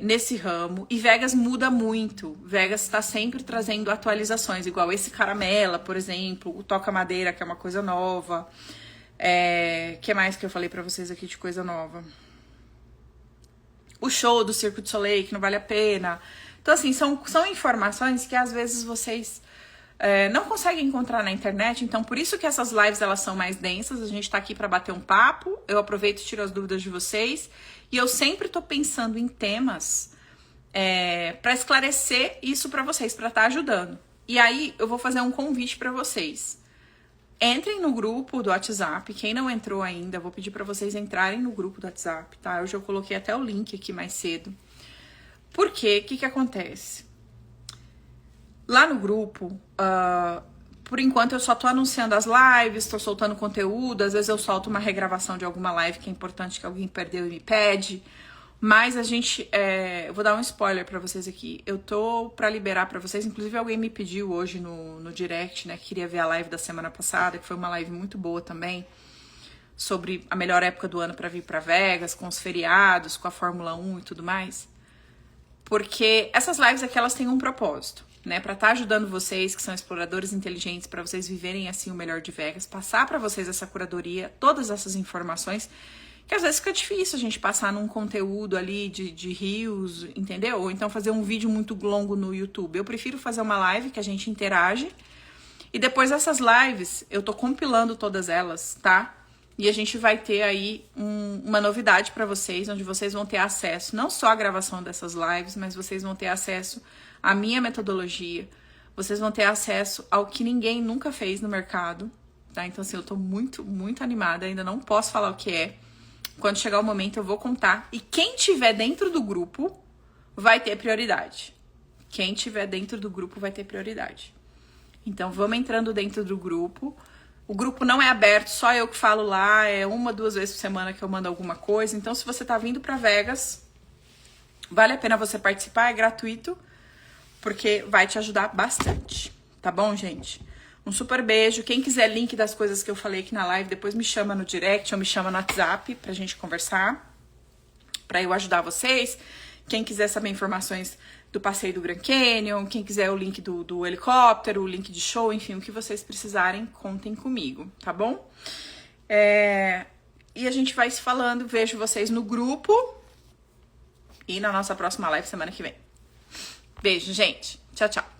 nesse ramo, e Vegas muda muito. Vegas está sempre trazendo atualizações, igual esse Caramela, por exemplo, o Toca Madeira, que é uma coisa nova. Que mais que eu falei pra vocês aqui de coisa nova? O show do Cirque du Soleil, que não vale a pena. Então, assim, são informações que às vezes vocês não conseguem encontrar na internet. Então, por isso que essas lives elas são mais densas. A gente tá aqui para bater um papo. Eu aproveito e tiro as dúvidas de vocês. E eu sempre tô pensando em temas para esclarecer isso para vocês, para estar ajudando. E aí, eu vou fazer um convite para vocês. Entrem no grupo do WhatsApp. Quem não entrou ainda, eu vou pedir para vocês entrarem no grupo do WhatsApp, tá? Hoje eu coloquei até o link aqui mais cedo. Por quê? O que acontece? Lá no grupo, por enquanto eu só tô anunciando as lives, tô soltando conteúdo, às vezes eu solto uma regravação de alguma live que é importante que alguém perdeu e me pede, mas a gente, eu vou dar um spoiler pra vocês aqui, eu tô pra liberar pra vocês, inclusive alguém me pediu hoje no direct, né, que queria ver a live da semana passada, que foi uma live muito boa também, sobre a melhor época do ano pra vir pra Vegas, com os feriados, com a Fórmula 1 e tudo mais, porque essas lives aqui, elas têm um propósito, né, para estar ajudando vocês que são exploradores inteligentes, para vocês viverem assim o melhor de Vegas, passar para vocês essa curadoria, todas essas informações, que às vezes fica difícil a gente passar num conteúdo ali de rios, entendeu? Ou então fazer um vídeo muito longo no YouTube. Eu prefiro fazer uma live que a gente interage, e depois dessas lives, eu tô compilando todas elas, tá? E a gente vai ter aí uma novidade para vocês, onde vocês vão ter acesso, não só à gravação dessas lives, mas vocês vão ter acesso à minha metodologia, vocês vão ter acesso ao que ninguém nunca fez no mercado, tá? Então, assim, eu tô muito, muito animada, ainda não posso falar o que é. Quando chegar o momento, eu vou contar. E quem tiver dentro do grupo vai ter prioridade. Quem tiver dentro do grupo vai ter prioridade. Então, vamos entrando dentro do grupo. O grupo não é aberto, só eu que falo lá, 1, 2 vezes por semana que eu mando alguma coisa. Então, se você tá vindo pra Vegas, vale a pena você participar, é gratuito, porque vai te ajudar bastante, tá bom, gente? Um super beijo. Quem quiser link das coisas que eu falei aqui na live, depois me chama no direct ou me chama no WhatsApp pra gente conversar, pra eu ajudar vocês. Quem quiser saber informações do passeio do Grand Canyon, quem quiser o link do helicóptero, o link de show, enfim, o que vocês precisarem, contem comigo, tá bom? E a gente vai se falando, vejo vocês no grupo e na nossa próxima live semana que vem. Beijo, gente. Tchau, tchau.